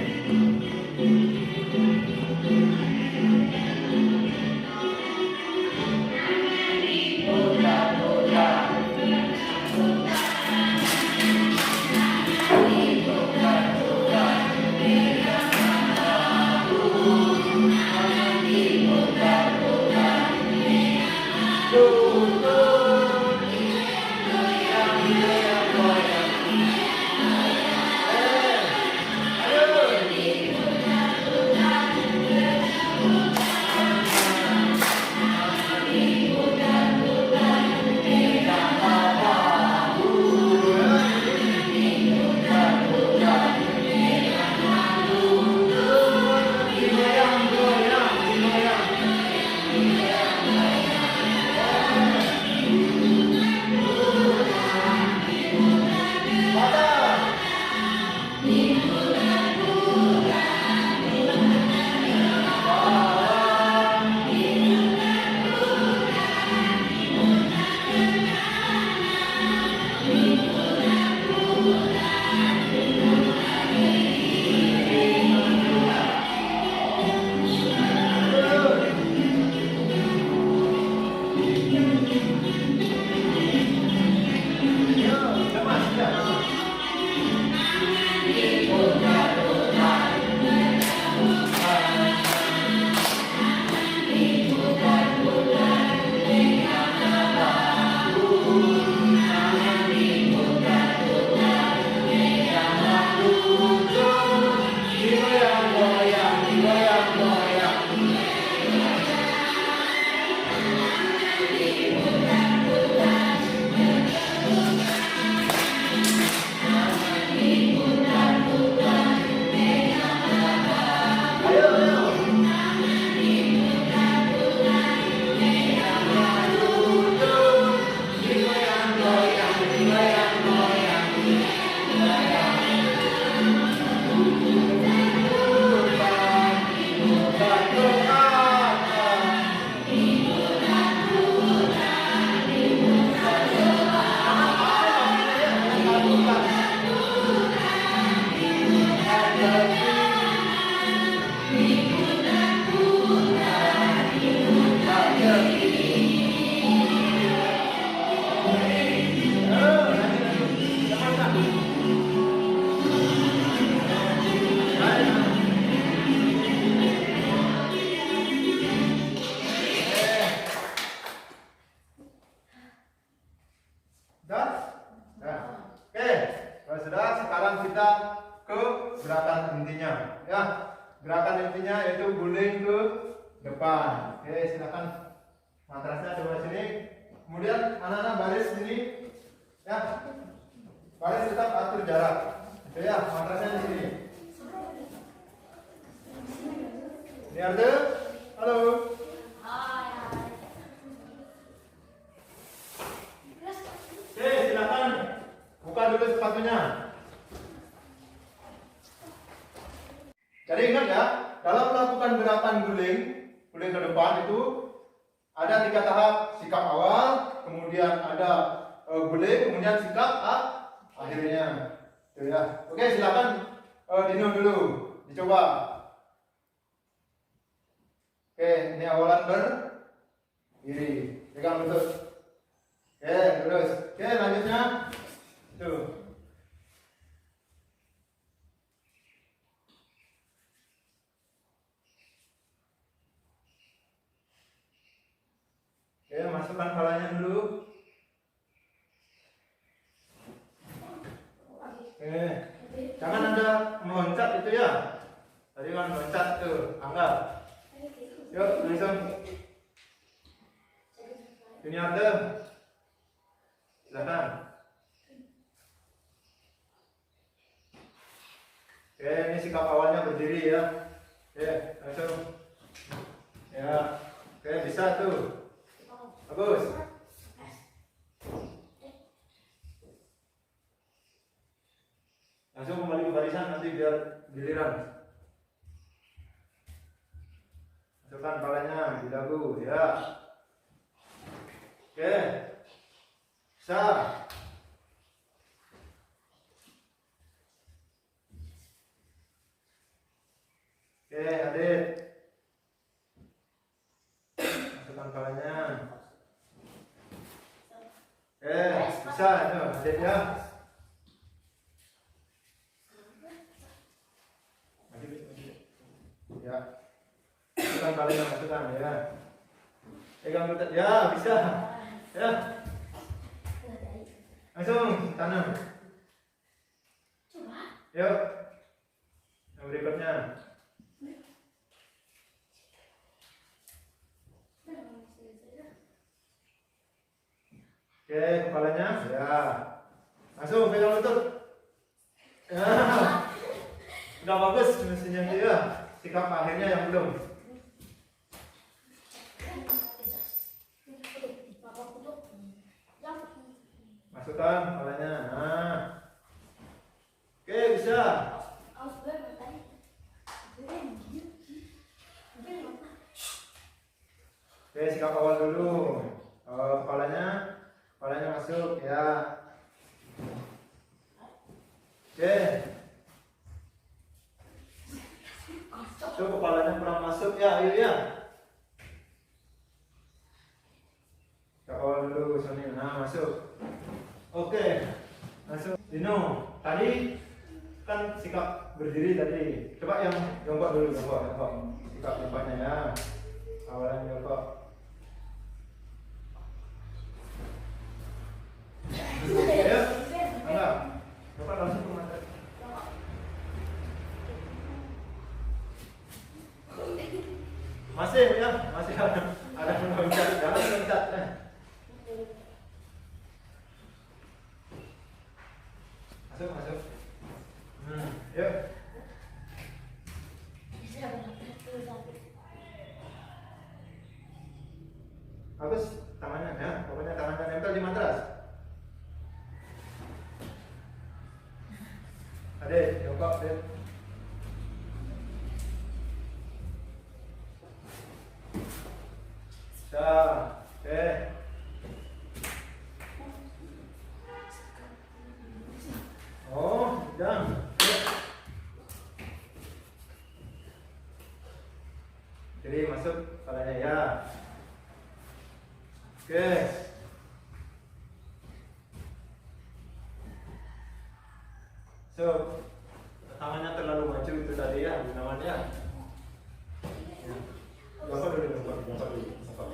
gerakan intinya ya. Gerakan intinya yaitu guling ke depan. Oke, silakan matrasnya coba sini. Kemudian anak-anak baris sini ya. Baris tetap atur jarak. Oke ya, matrasnya di sini. Ini ada? Halo. Oke, silakan buka dulu sepatunya. Jadi ingat ya, dalam melakukan gerakan guling ke depan itu ada 3 tahap: sikap awal, kemudian ada guling, kemudian sikap akhirnya. Tuh ya. Oke, silakan Dino dulu dicoba. Oke, ini awalan berdiri. Pegang lutut. Oke, terus. Oke, lanjutnya. Tuh. Oke, masukkan kepalanya dulu. Oke. Jangan ada meloncat itu ya. Tadi kan meloncat tuh, anggap. Yuk, langsung. Ini ada. Silakan. Oke, ini sikap awalnya berdiri ya. Oke, langsung. Ya. Oke, bisa tuh. Bagus. Langsung kembali ke barisan nanti biar giliran. Masukkan kepalanya di dagu ya. Oke. Bisa. Oke, Adit. Masukkan kepalanya. Oke, bisa itu Adit ya. Ya. Masukkan kepalanya, masukkan ya. Pegang lutut ya, bisa. Ya. Langsung tanam. Yuk. Yang berikutnya. Oke, kepalanya. Ya. Langsung pegang lutut. Ya. Udah bagus mestinya dia. Sikap akhirnya yang belum. Masukkan kepalanya. Nah. Oke, bisa. Oke, sikap awal dulu. Kepalanya masuk ya. Oke. Tuh kepalanya kurang masuk ya, ayo ya. Sikap awal dulu, Sony. Nah, masuk. Oke, masuk. Dino, tadi kan sikap berdiri tadi. Coba yang jongkok dulu, jongkok. Sikap jongkoknya ya. Awalan jongkok. Ayo, enggak. Jongkok langsung ke mata. Masih ya, masih ada meloncat, jangan meloncat. Masuk. Yuk. Bagus, tangannya ya, pokoknya tangannya nempel di matras. Adek, jongkok, Adek. Oke. Oh, jangan. Jadi masuk kepalanya ya. Oke. So, tangannya terlalu maju itu tadi ya, namanya. Jongkok dulu.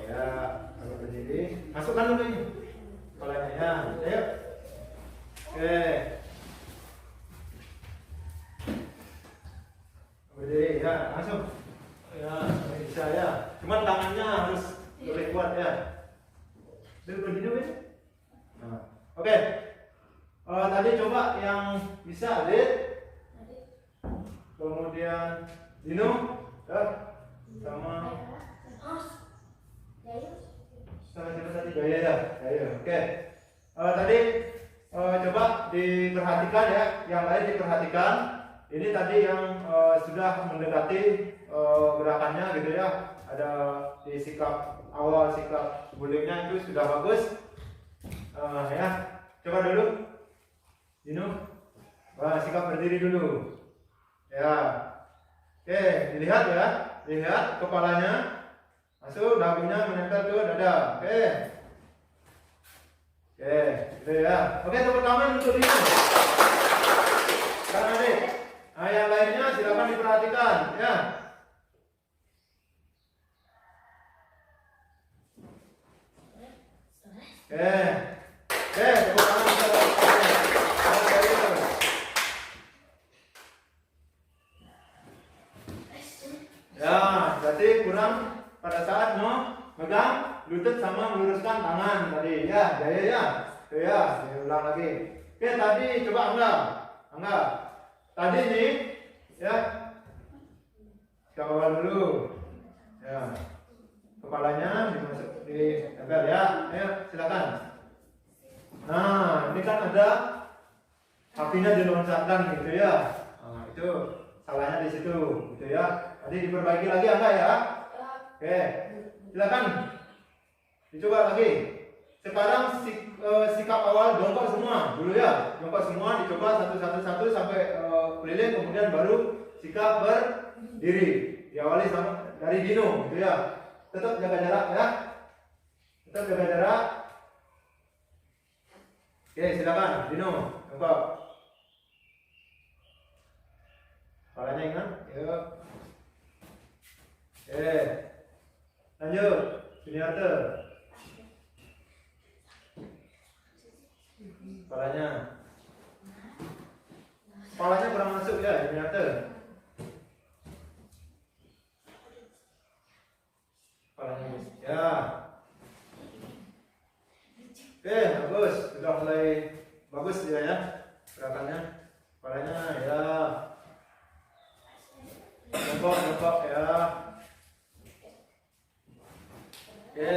Ya, kalau berdiri, masukkan dulu ini. Kepalanya ya. Ayo. Oke. Berdiri ya, langsung. Ya, bisa ya. Cuman tangannya harus lebih kuat ya. Dulu berdiri dulu. Nah, oke. Tadi coba yang bisa, Adit. Kemudian Dino, ya. Sama siapa tadi? Gaya ya. Oke. Tadi coba diperhatikan ya. Yang lain diperhatikan. Ini tadi yang sudah mendekati gerakannya gitu ya. Ada di sikap awal, sikap gulingnya itu sudah bagus. Ya. Coba dulu. Dino. Sikap berdiri dulu. Ya. Oke, dilihat ya. Lihat kepalanya. Masuk, dagunya menempel ke dada. Oke. Oke, gitu ya. Oke, tepuk tangan untuk Dino. Sekarang adik. Nah, yang lainnya silakan diperhatikan, ya. Oke. Oke, tepuk tangan untuk ya, berarti kurang pada saat mau megang lutut sama meluruskan tangan tadi. Ya, jaya ya. Oke ya, diulang lagi. Oke, tadi coba Angga. Tadi nih, ya. Kita awal dulu. Ya. Kepalanya dimasuk di tempel ya. Ayo, silakan. Nah, ini kan ada kakinya diloncatkan gitu ya. Nah, itu salahnya di situ, gitu ya. Tadi diperbaiki lagi enggak ya? Oke, silakan. Dicoba lagi. Sekarang sikap awal jongkok semua dulu ya. Jongkok semua dicoba satu sampai keliling, kemudian baru sikap berdiri. Diawali sama dari Dino, gitu ya. Tetap jaga jarak ya. Tetap jaga jarak. Oke, silakan Dino, jongkok. Kepalanya ingat, yuk. Oke, lanjut, Juniarte. Kepalanya kurang masuk ya, Juniarte. Kepalanya, ya. Oke, bagus, sudah mulai bagus dia ya, gerakannya. Kepalanya, ya. Jongkok ya. Oke.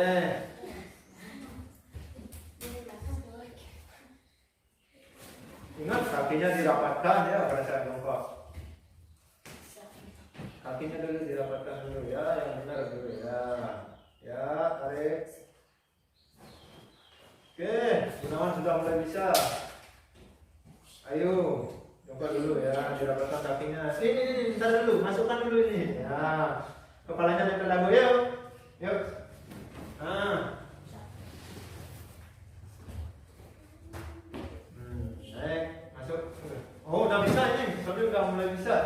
Ingat kakinya dirapatkan ya pada saat jongkok. Kakinya dulu dirapatkan dulu ya, yang benar dulu ya. Ya, tarik. Oke, Gunawan sudah mulai bisa. Ayo, jongkok dulu ya, dirapatkan kakinya. Ini, bentar dulu, masukkan dulu ini. Ya, kepalanya nempel dagu yuk. Yuk. Nah. Naik, masuk. Oh, udah bisa ini. Sambil udah mulai bisa.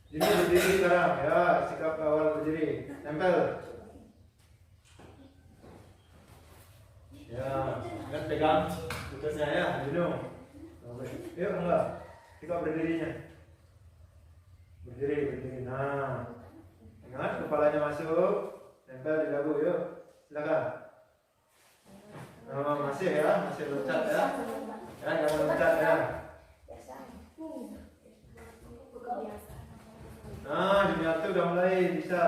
Ini berdiri sekarang ya, sikap awal berdiri. Tempel. Ya, ingat pegang lututnya ya, Dino. Yuk, enggak. Sikap berdirinya. Berdiri. Nah. Ingat kepalanya masuk. Tempel di dagu, yuk. Silakan. Oh, masih ya, masih loncat ya. Ya, jangan loncat ya. Nah, Juniarte udah mulai bisa.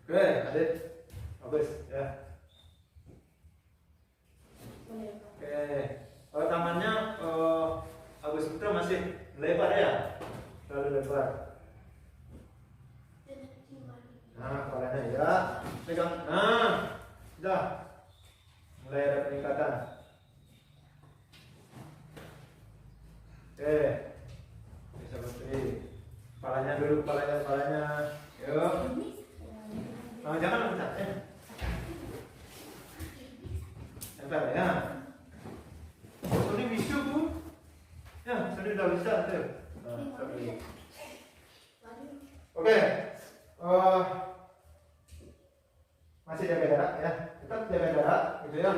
Oke, adik. Bagus ya. Oke, tangannya Agus Putra masih lebar ya, terlalu lebar. Nah, kepalanya ya, pegang. Nah, sudah mulai ada peningkatan. Oke, bisa berdiri. Kepalanya dulu, kepalanya. Yuk. Nah, jangan loncat ya. Tempel ya. Ini bisa bu. Ya, sudah bisa tuh. Nah, oke. Masih jaga jarak ya. Tetap jaga jarak, gitu ya.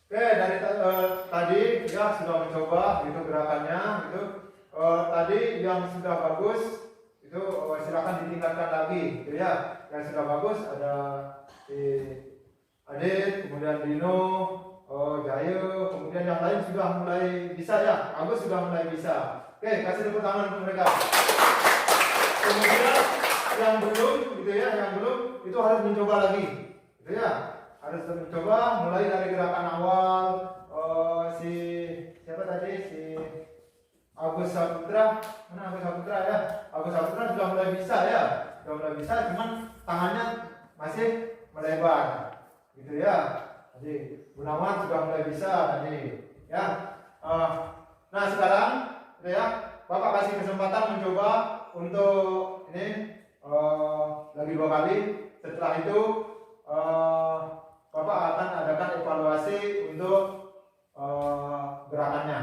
Oke, dari tadi ya sudah mencoba gitu gerakannya, gitu. Tadi yang sudah bagus itu silakan ditingkatkan lagi, gitu ya. Yang sudah bagus ada di Adit, kemudian Dino, Jayu, kemudian yang lain sudah mulai bisa ya. Agus sudah mulai bisa. Oke, kasih tepuk tangan untuk mereka. Kemudian yang belum, gitu ya, yang belum itu harus mencoba lagi, gitu ya. Harus mencoba mulai dari gerakan awal. Siapa tadi si Agus Saputra, mana Agus Saputra ya? Agus Saputra sudah mulai bisa ya, sudah mulai bisa, cuman tangannya masih melebar, gitu ya. Jadi Gunawan sudah mulai bisa tadi, ya. Nah sekarang, gitu ya, Bapak kasih kesempatan mencoba untuk ini lagi 2 kali. Setelah itu Bapak akan adakan evaluasi untuk gerakannya,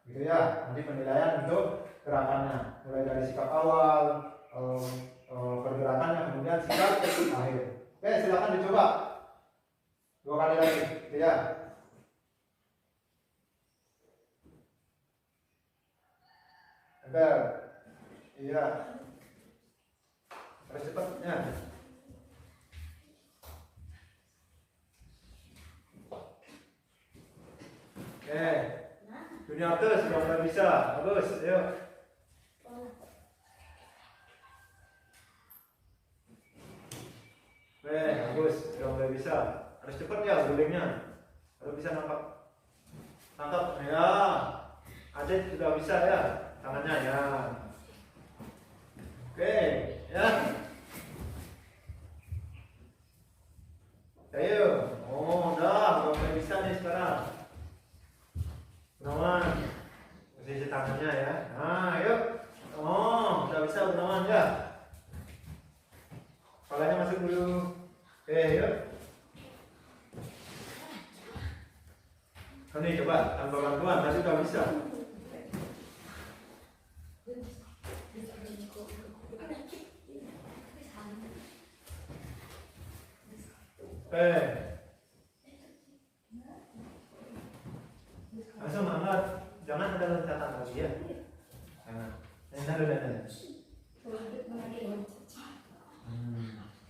gitu ya. Nanti penilaian untuk gerakannya, mulai dari sikap awal, pergerakannya, kemudian sikap akhir. Oke, silakan dicoba 2 kali lagi, gitu ya. Oke, iya, harus cepatnya. Oke, dunia atas sudah mulai bisa, bagus, ayo. Oke, bagus, sudah mulai bisa. Harus cepat ya gulingnya, harus bisa nangkap, ya. Adit sudah bisa ya, tangannya ya. Oke, ya. Ayo, udah mulai bisa nih sekarang. Gunawan, posisi tangannya ya. Nah, yuk. Udah bisa Gunawan ya. Kepalanya masuk dulu. Oke, yuk. Ini coba tanpa bantuan, tadi udah bisa. Oke. Langsung angkat, jangan ada loncatan lagi ya. Jangan. Taruh.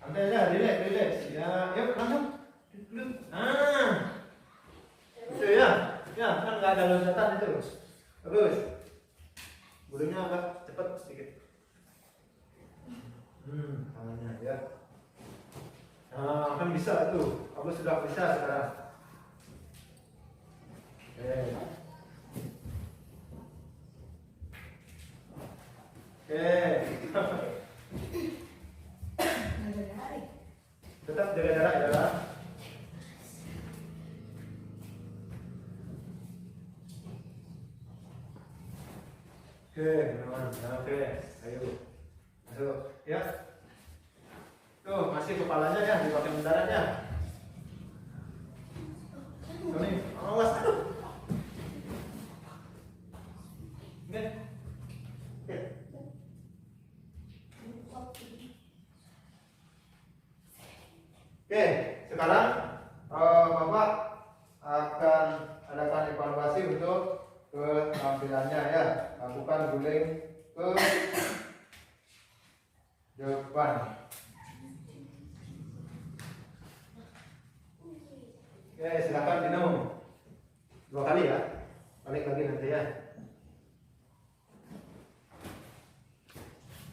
Santai aja, relax. Ya, yuk langsung. Nah, itu ya, kan nggak ada loncatan itu. Bagus. Gulungnya agak cepat sedikit. Tangannya ya. Nah, kan bisa itu. Aku sudah bisa sekarang. Tetap jaga jarak ya. Oke, ayo masuk ya. Tuh masih kepalanya ya dipakai mendaratnya. Ini awas. Oke, sekarang Bapak akan adakan evaluasi untuk ketampilannya ya. Lakukan guling ke depan. Oke, silakan minum 2 kali ya. Balik lagi nanti ya.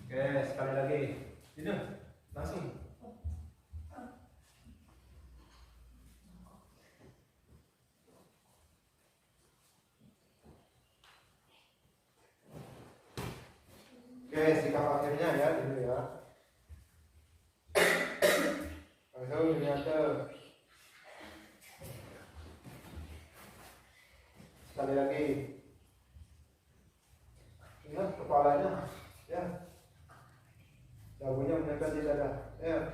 Oke, sekali lagi minum langsung. Oke, sikap akhirnya ya dulu ya. Langsung lihat sekali lagi. Ingat kepalanya ya. Dagunya menempel di dada. Ya.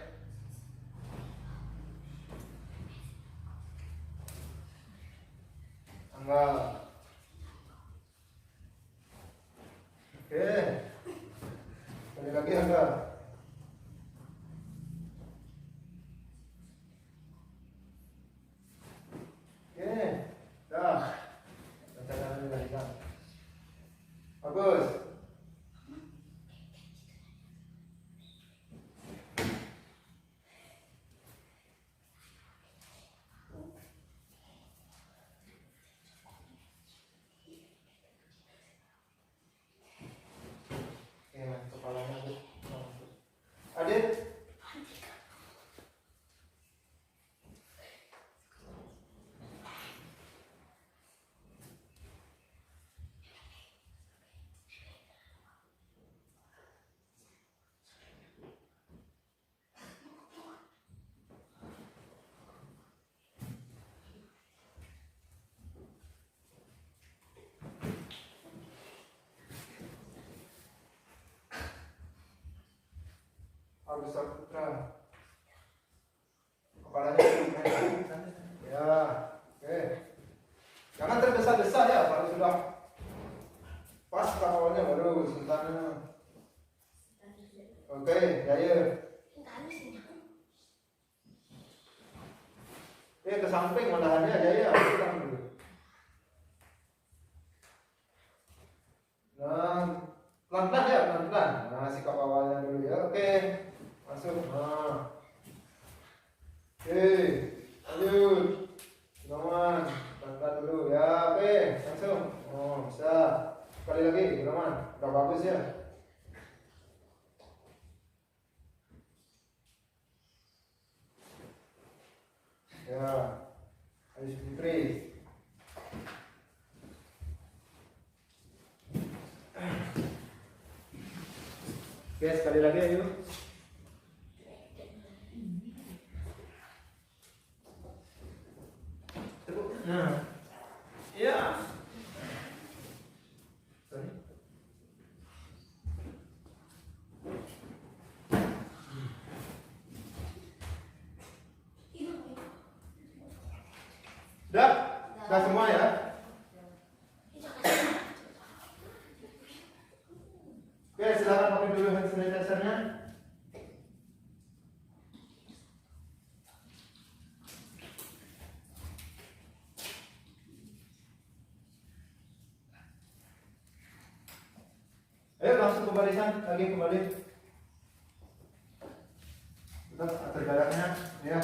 Anggap. Oke. Sekali lagi anggap. Oke. Dah. Bacakan lagi kan. Bagus. Kepalanya Adit. Besar Putra. Kepalanya ya, oke. Jangan tergesa-gesa ya, kalau sudah pas kapalnya baru sentannya. Oke, Jaya. Ke samping malahannya Jaya, pulang dulu. Nah, pelan-pelan ya, pelan-pelan. Nah, sikap awalnya dulu ya. Oke, masuk. Nah. Oke, lanjut. Teman, pelan-pelan dulu ya. Oke, langsung. Oh, bisa. Sekali lagi, teman. Udah bagus ya. Ya, harus di-freeze. Oke, sekali lagi ayo. Nah, ya. Sorry. Udah semua ya. Oke, silakan pakai dulu hand sanitizer-nya. Ayo langsung ke barisan, lagi kembali. Kita atur jaraknya, ya.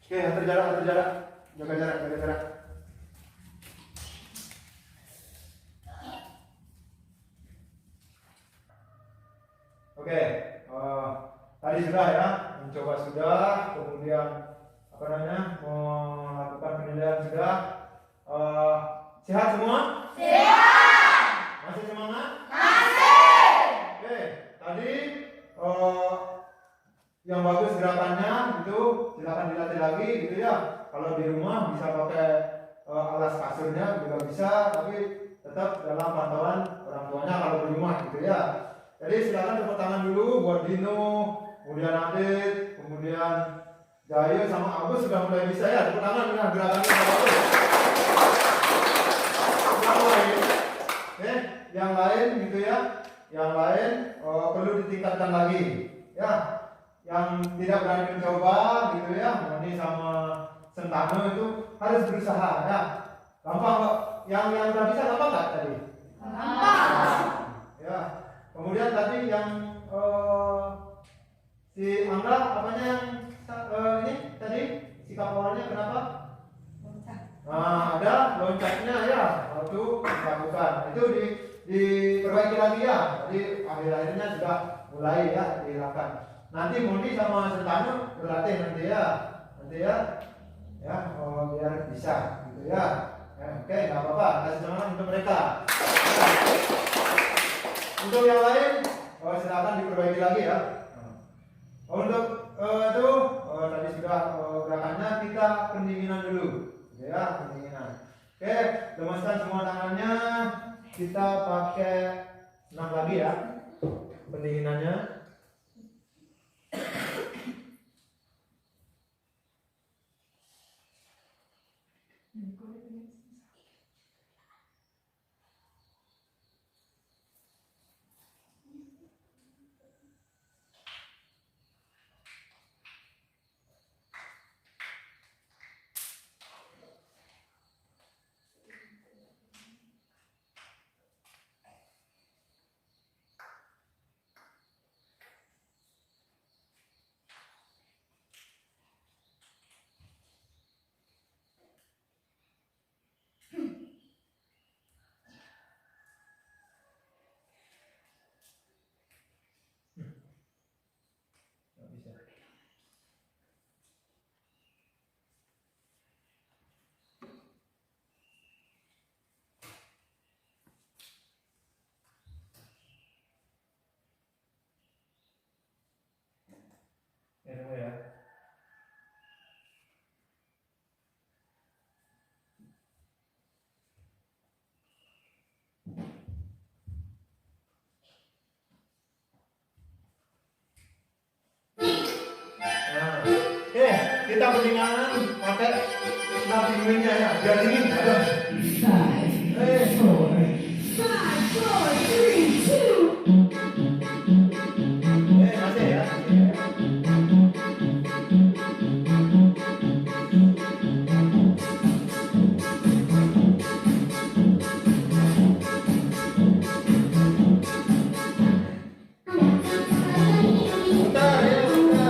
Oke, atur jarak, jaga jarak. Oke, tadi sudah ya, mencoba sudah, kemudian apa namanya, melakukan penilaian sudah. Sehat semua? Sehat. Masih semangat? Masih. Oke, tadi yang bagus gerakannya itu silakan dilatih lagi gitu ya. Kalau di rumah bisa pakai alas kasurnya juga bisa, tapi tetap dalam pantauan orang tuanya kalau di rumah gitu ya. Jadi silakan tepuk tangan dulu buat Dino, kemudian Adit, kemudian Jaya sama Agus sudah mulai bisa ya. Tepuk tangan dengan gerakannya bagus. Yang lain gitu ya. Yang lain perlu ditingkatkan lagi ya. Yang tidak berani mencoba gitu ya, Moni sama Sentano itu harus berusaha ya. Gampang kok. Yang udah bisa gampang nggak tadi? Gampang. Ya. Kemudian tadi yang si Angga apanya yang ini tadi sikap awalnya kenapa? Nah, ada loncatnya ya, itu dilakukan. Itu diperbaiki lagi ya. Jadi akhir-akhirnya sudah mulai ya dilakukan. Nanti Moni sama Sentano berlatih nanti ya, ya biar bisa gitu ya. Oke, nggak apa-apa, kasih semangat untuk mereka. Untuk yang lain, silakan diperbaiki lagi ya. Untuk itu tadi sudah gerakannya, kita pendinginan dulu, ya pendinginan. Oke, lemaskan semua tangannya. Kita pakai senang lagi ya pendinginannya. kita mendingan pakai senar dinginnya ya, biar dingin. Ayo. 5, 4, 3, 2. Masih ya. Bentar ya, bentar. Bentar. Bentar ya, bentar.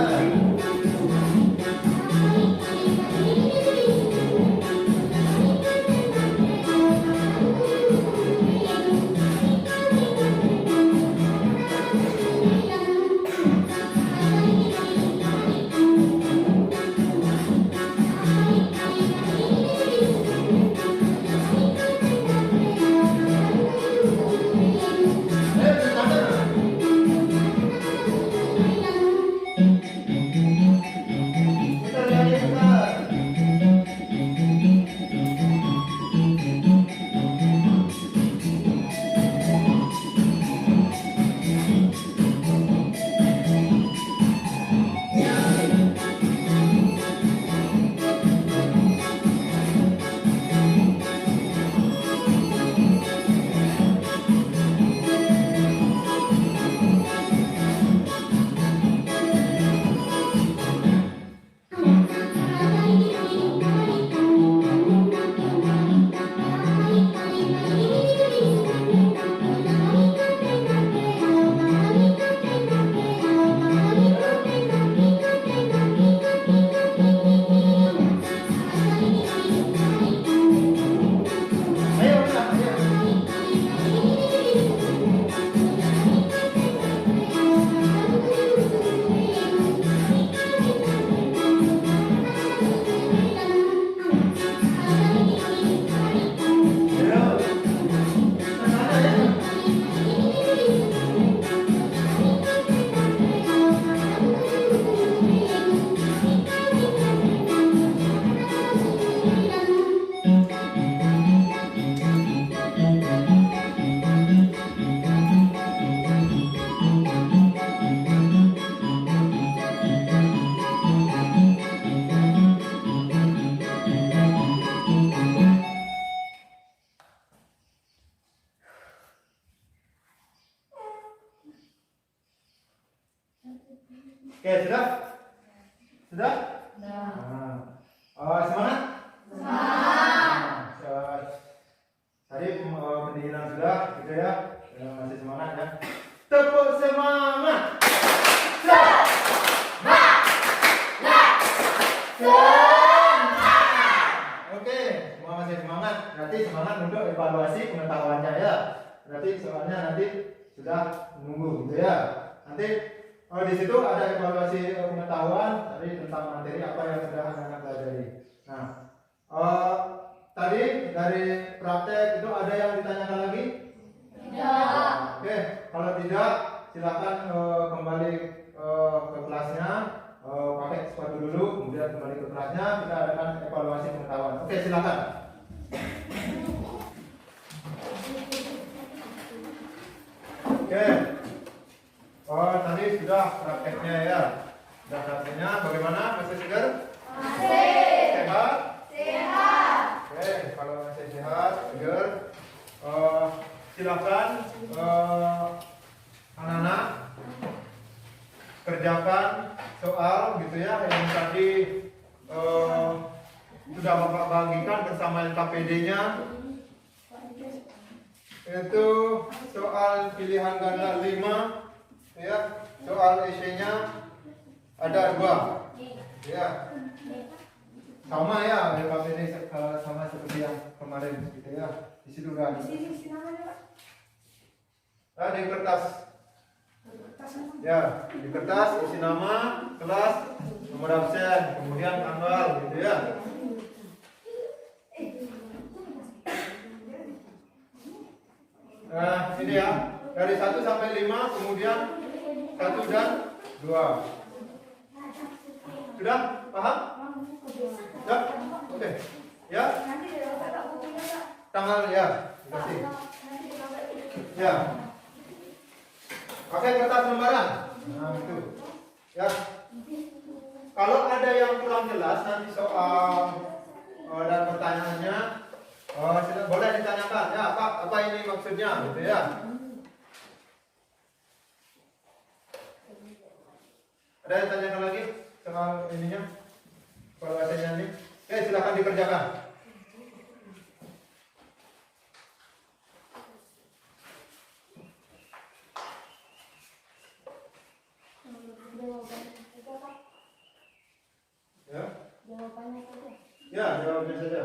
Ayo, bentar, ayo. Ayo. Sana ya. Oke, sudah? Sudah? Semangat? Semangat. Tadi pendinginan sudah, gitu ya. Masih semangat ya. Tepuk semangat. Oke, semua masih semangat. Berarti semangat untuk evaluasi pengetahuannya ya. Berarti soalnya nanti sudah menunggu gitu ya. Nanti di situ ada evaluasi pengetahuan tadi tentang materi apa yang sudah anak-anak pelajari. Nah, tadi dari praktek itu ada yang ditanyakan lagi? Tidak. Oke, kalau tidak silakan kembali ke kelasnya, pakai sepatu dulu, kemudian kembali ke kelasnya, kita adakan evaluasi pengetahuan. Oke, silakan. Oke. Tadi sudah prakteknya ya. Sudah prakteknya, bagaimana? Masih segar? Masih. Sehat? Sehat. Oke, kalau masih sehat, segar, silakan anak-anak kerjakan soal gitu ya yang tadi sudah Bapak bagikan bersama LKPD-nya. Itu soal pilihan ganda 5 ya, soal isinya ada 2 ya, sama ya LKPD sama seperti yang kemarin gitu ya. Di situ udah di kertas ya, di kertas isi nama, kelas, nomor absen, kemudian tanggal gitu ya. Nah, ini ya, dari 1 sampai 5, kemudian 1 dan 2. Sudah? Paham? Sudah? Oke. Ya? Tanggal ya, dikasih. Ya. Pakai kertas lembaran. Nah, itu. Ya. kalau ada yang kurang jelas nanti soal dan pertanyaannya, boleh ditanyakan ya Pak, apa ini maksudnya gitu ya. Ada yang tanyakan lagi soal ininya, bahasanya ini? Oke, silakan dikerjakan. Ya, Jawabannya saja. ya jawabnya saja.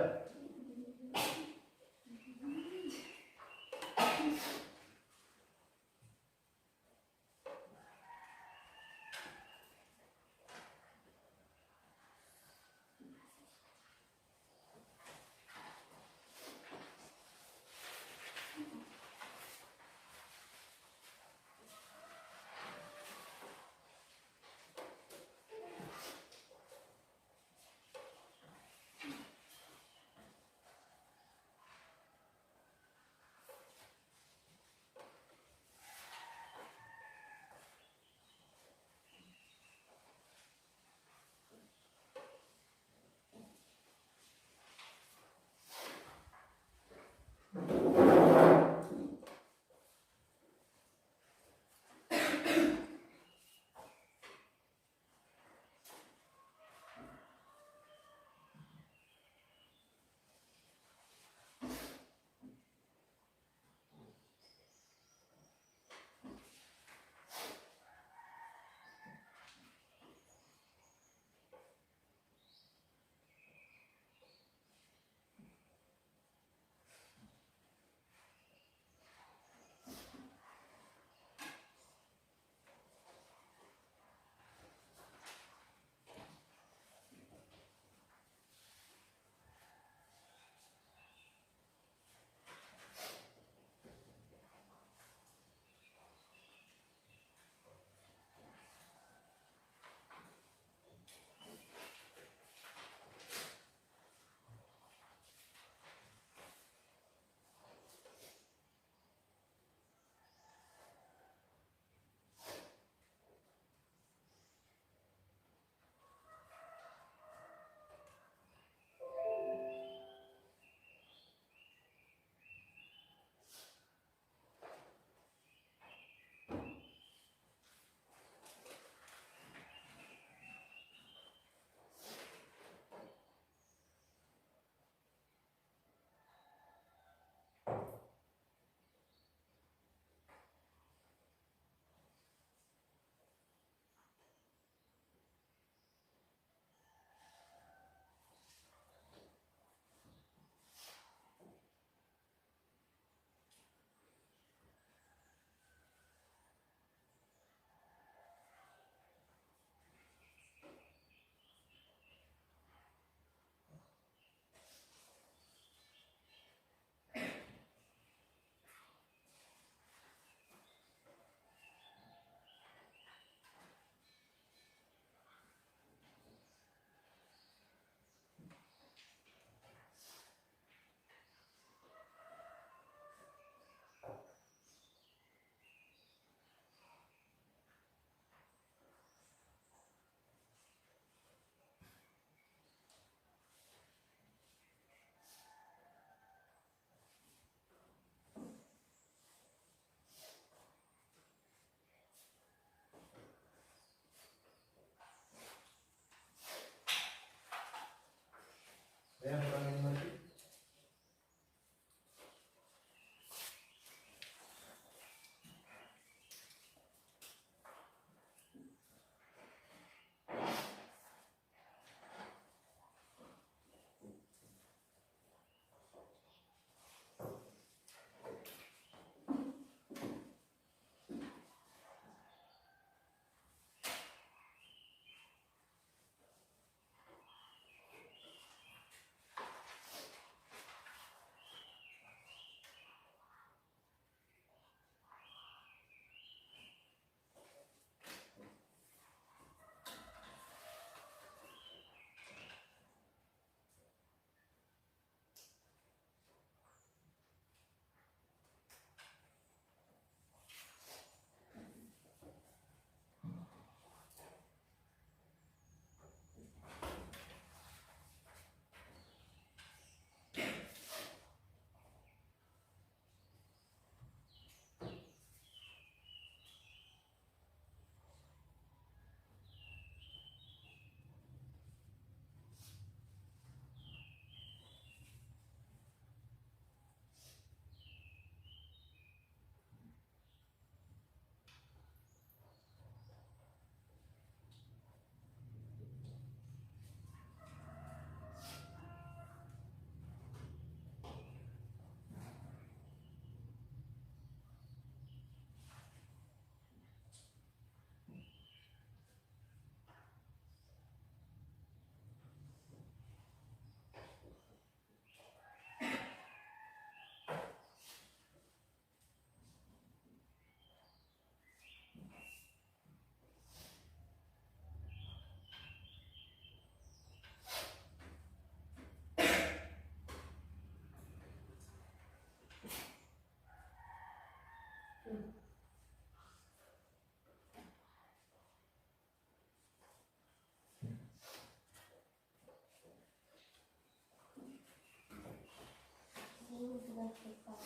sudah selesai.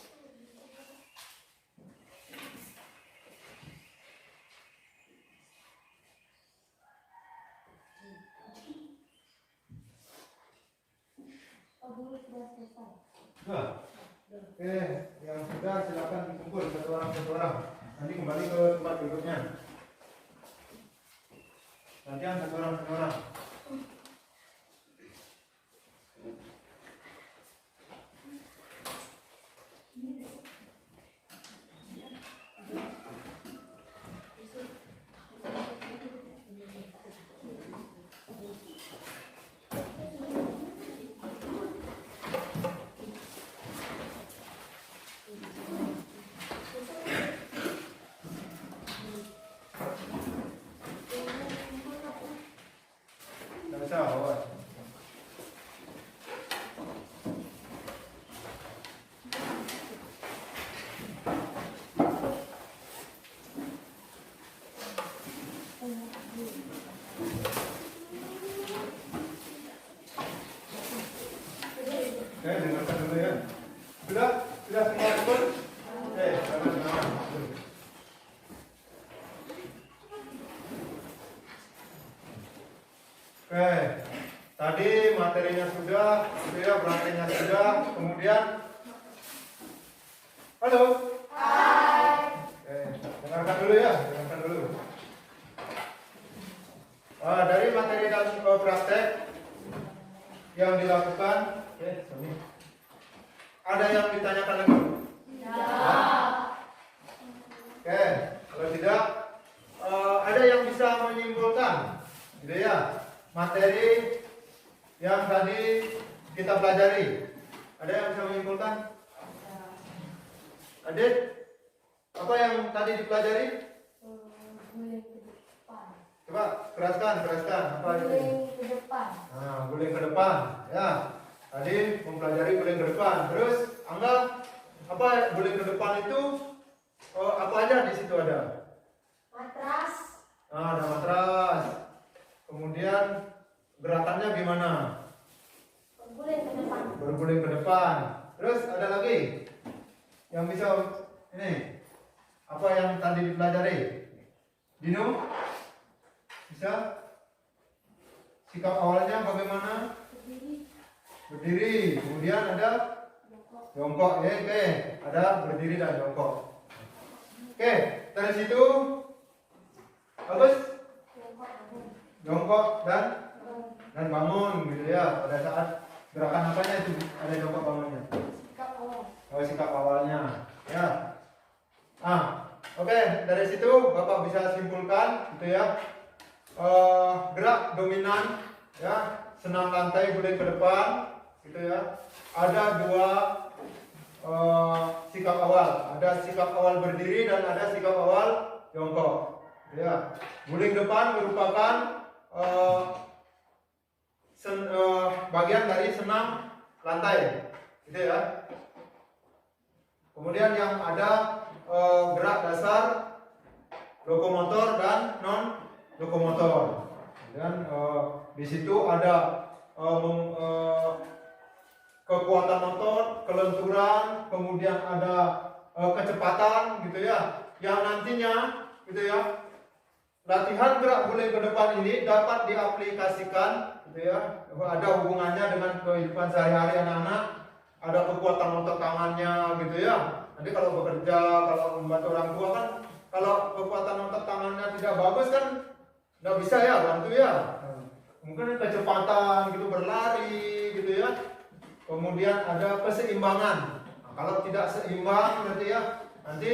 Oh, guru sudah selesai. Nah, oke, yang sudah silakan dikumpul satu orang. Nanti kembali ke tempat berikutnya. Gantian satu orang. Nggak bisa, awas. Oke, dengarkan dulu ya. Sudah semua betul? Oke, silakan. Oke, tadi materinya sudah, berangkainya sudah, kemudian halo. Oke, dengarkan dulu ya, dari materi dan praktek yang dilakukan, ada yang ditanyakan lagi? Oke, kalau tidak, ada yang bisa menyimpulkan, gitu ya, materi yang tadi kita pelajari. Ada yang bisa menyimpulkan? Adit, apa yang tadi dipelajari? Guling ke depan. Coba keraskan. Apa itu? Guling ke depan. Nah, guling ke depan. Ya, tadi mempelajari guling ke depan. Terus, Angga, apa guling ke depan itu? Apa aja di situ ada? Matras. Nah, ada matras. Kemudian gerakannya gimana? Berguling ke depan. Berguling ke depan. Terus ada lagi yang bisa ini? Apa yang tadi dipelajari? Dino? Bisa? Sikap awalnya bagaimana? Berdiri. Kemudian ada jongkok. Ya, oke. Ada berdiri dan jongkok. Oke, dari situ bagus. Jongkok dan bangun gitu ya. Pada saat gerakan apanya itu ada jongkok bangunnya? Sikap awal. Oh, sikap awalnya. Ya. Oke, dari situ Bapak bisa simpulkan gitu ya. Gerak dominan ya, senam lantai guling ke depan gitu ya. Ada dua sikap awal. Ada sikap awal berdiri dan ada sikap awal jongkok. Ya. Guling depan merupakan bagian dari senam lantai, gitu ya. Kemudian yang ada gerak dasar lokomotor dan non lokomotor. Dan di situ ada kekuatan motor, kelenturan, kemudian ada kecepatan, gitu ya. Yang nantinya, gitu ya, latihan gerak guling ke depan ini dapat diaplikasikan, gitu ya. Ada hubungannya dengan kehidupan sehari-hari anak-anak. Ada kekuatan otot tangannya, gitu ya. Nanti kalau bekerja, kalau membantu orang tua kan, kalau kekuatan otot tangannya tidak bagus kan, nggak bisa ya bantu ya. Mungkin kecepatan gitu, berlari, gitu ya. Kemudian ada keseimbangan. Nah, kalau tidak seimbang berarti ya nanti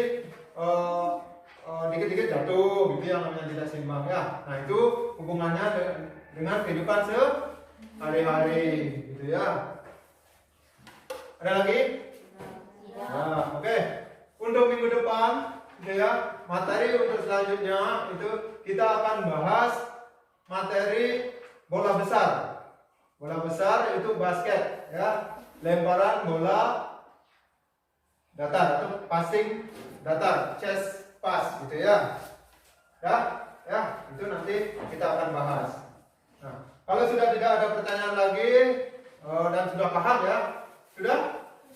dikit-dikit jatuh, gitu ya, namanya tidak seimbang ya. Nah itu hubungannya dengan kehidupan sehari-hari, gitu ya. Ada lagi? Nah, oke. Untuk minggu depan, gitu ya, materi untuk selanjutnya itu kita akan bahas materi bola besar. Bola besar itu basket, ya, lemparan bola datar atau passing datar, chest pass, gitu ya. Ya, itu nanti kita akan bahas. Nah, kalau sudah tidak ada pertanyaan lagi dan sudah paham ya, sudah?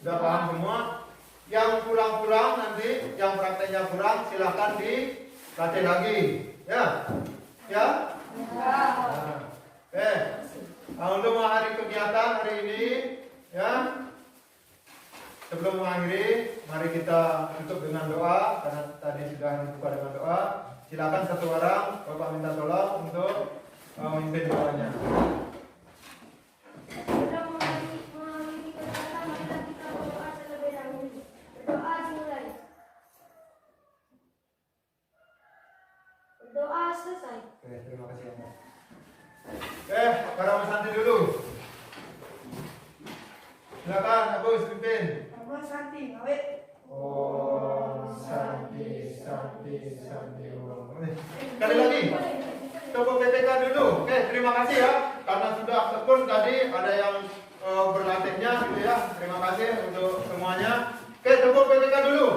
Sudah paham semua? Yang kurang-kurang nanti, yang prakteknya kurang, silahkan dilatih lagi. Ya? Ya? Nah. Oke. Nah, untuk mengakhiri kegiatan hari ini, ya. Sebelum mengakhiri, mari kita tutup dengan doa karena tadi sudah dibuka dengan doa. Silakan satu orang, Bapak minta tolong untuk memimpin doanya. Sebelum mengakhiri kegiatan, mari kita berdoa terlebih dahulu. Berdoa dimulai. Berdoa selesai. Oke, terima kasih. Oke, para Mas Santi dulu. Silakan, Agus pimpin. Abang Santi, ngawet. Om Santi, Santi, Santi. Sekali lagi. Coba PPK dulu. Oke, terima kasih ya. Karena sudah tekun tadi ada yang berlatihnya gitu ya. Terima kasih untuk semuanya. Oke, coba PPK dulu.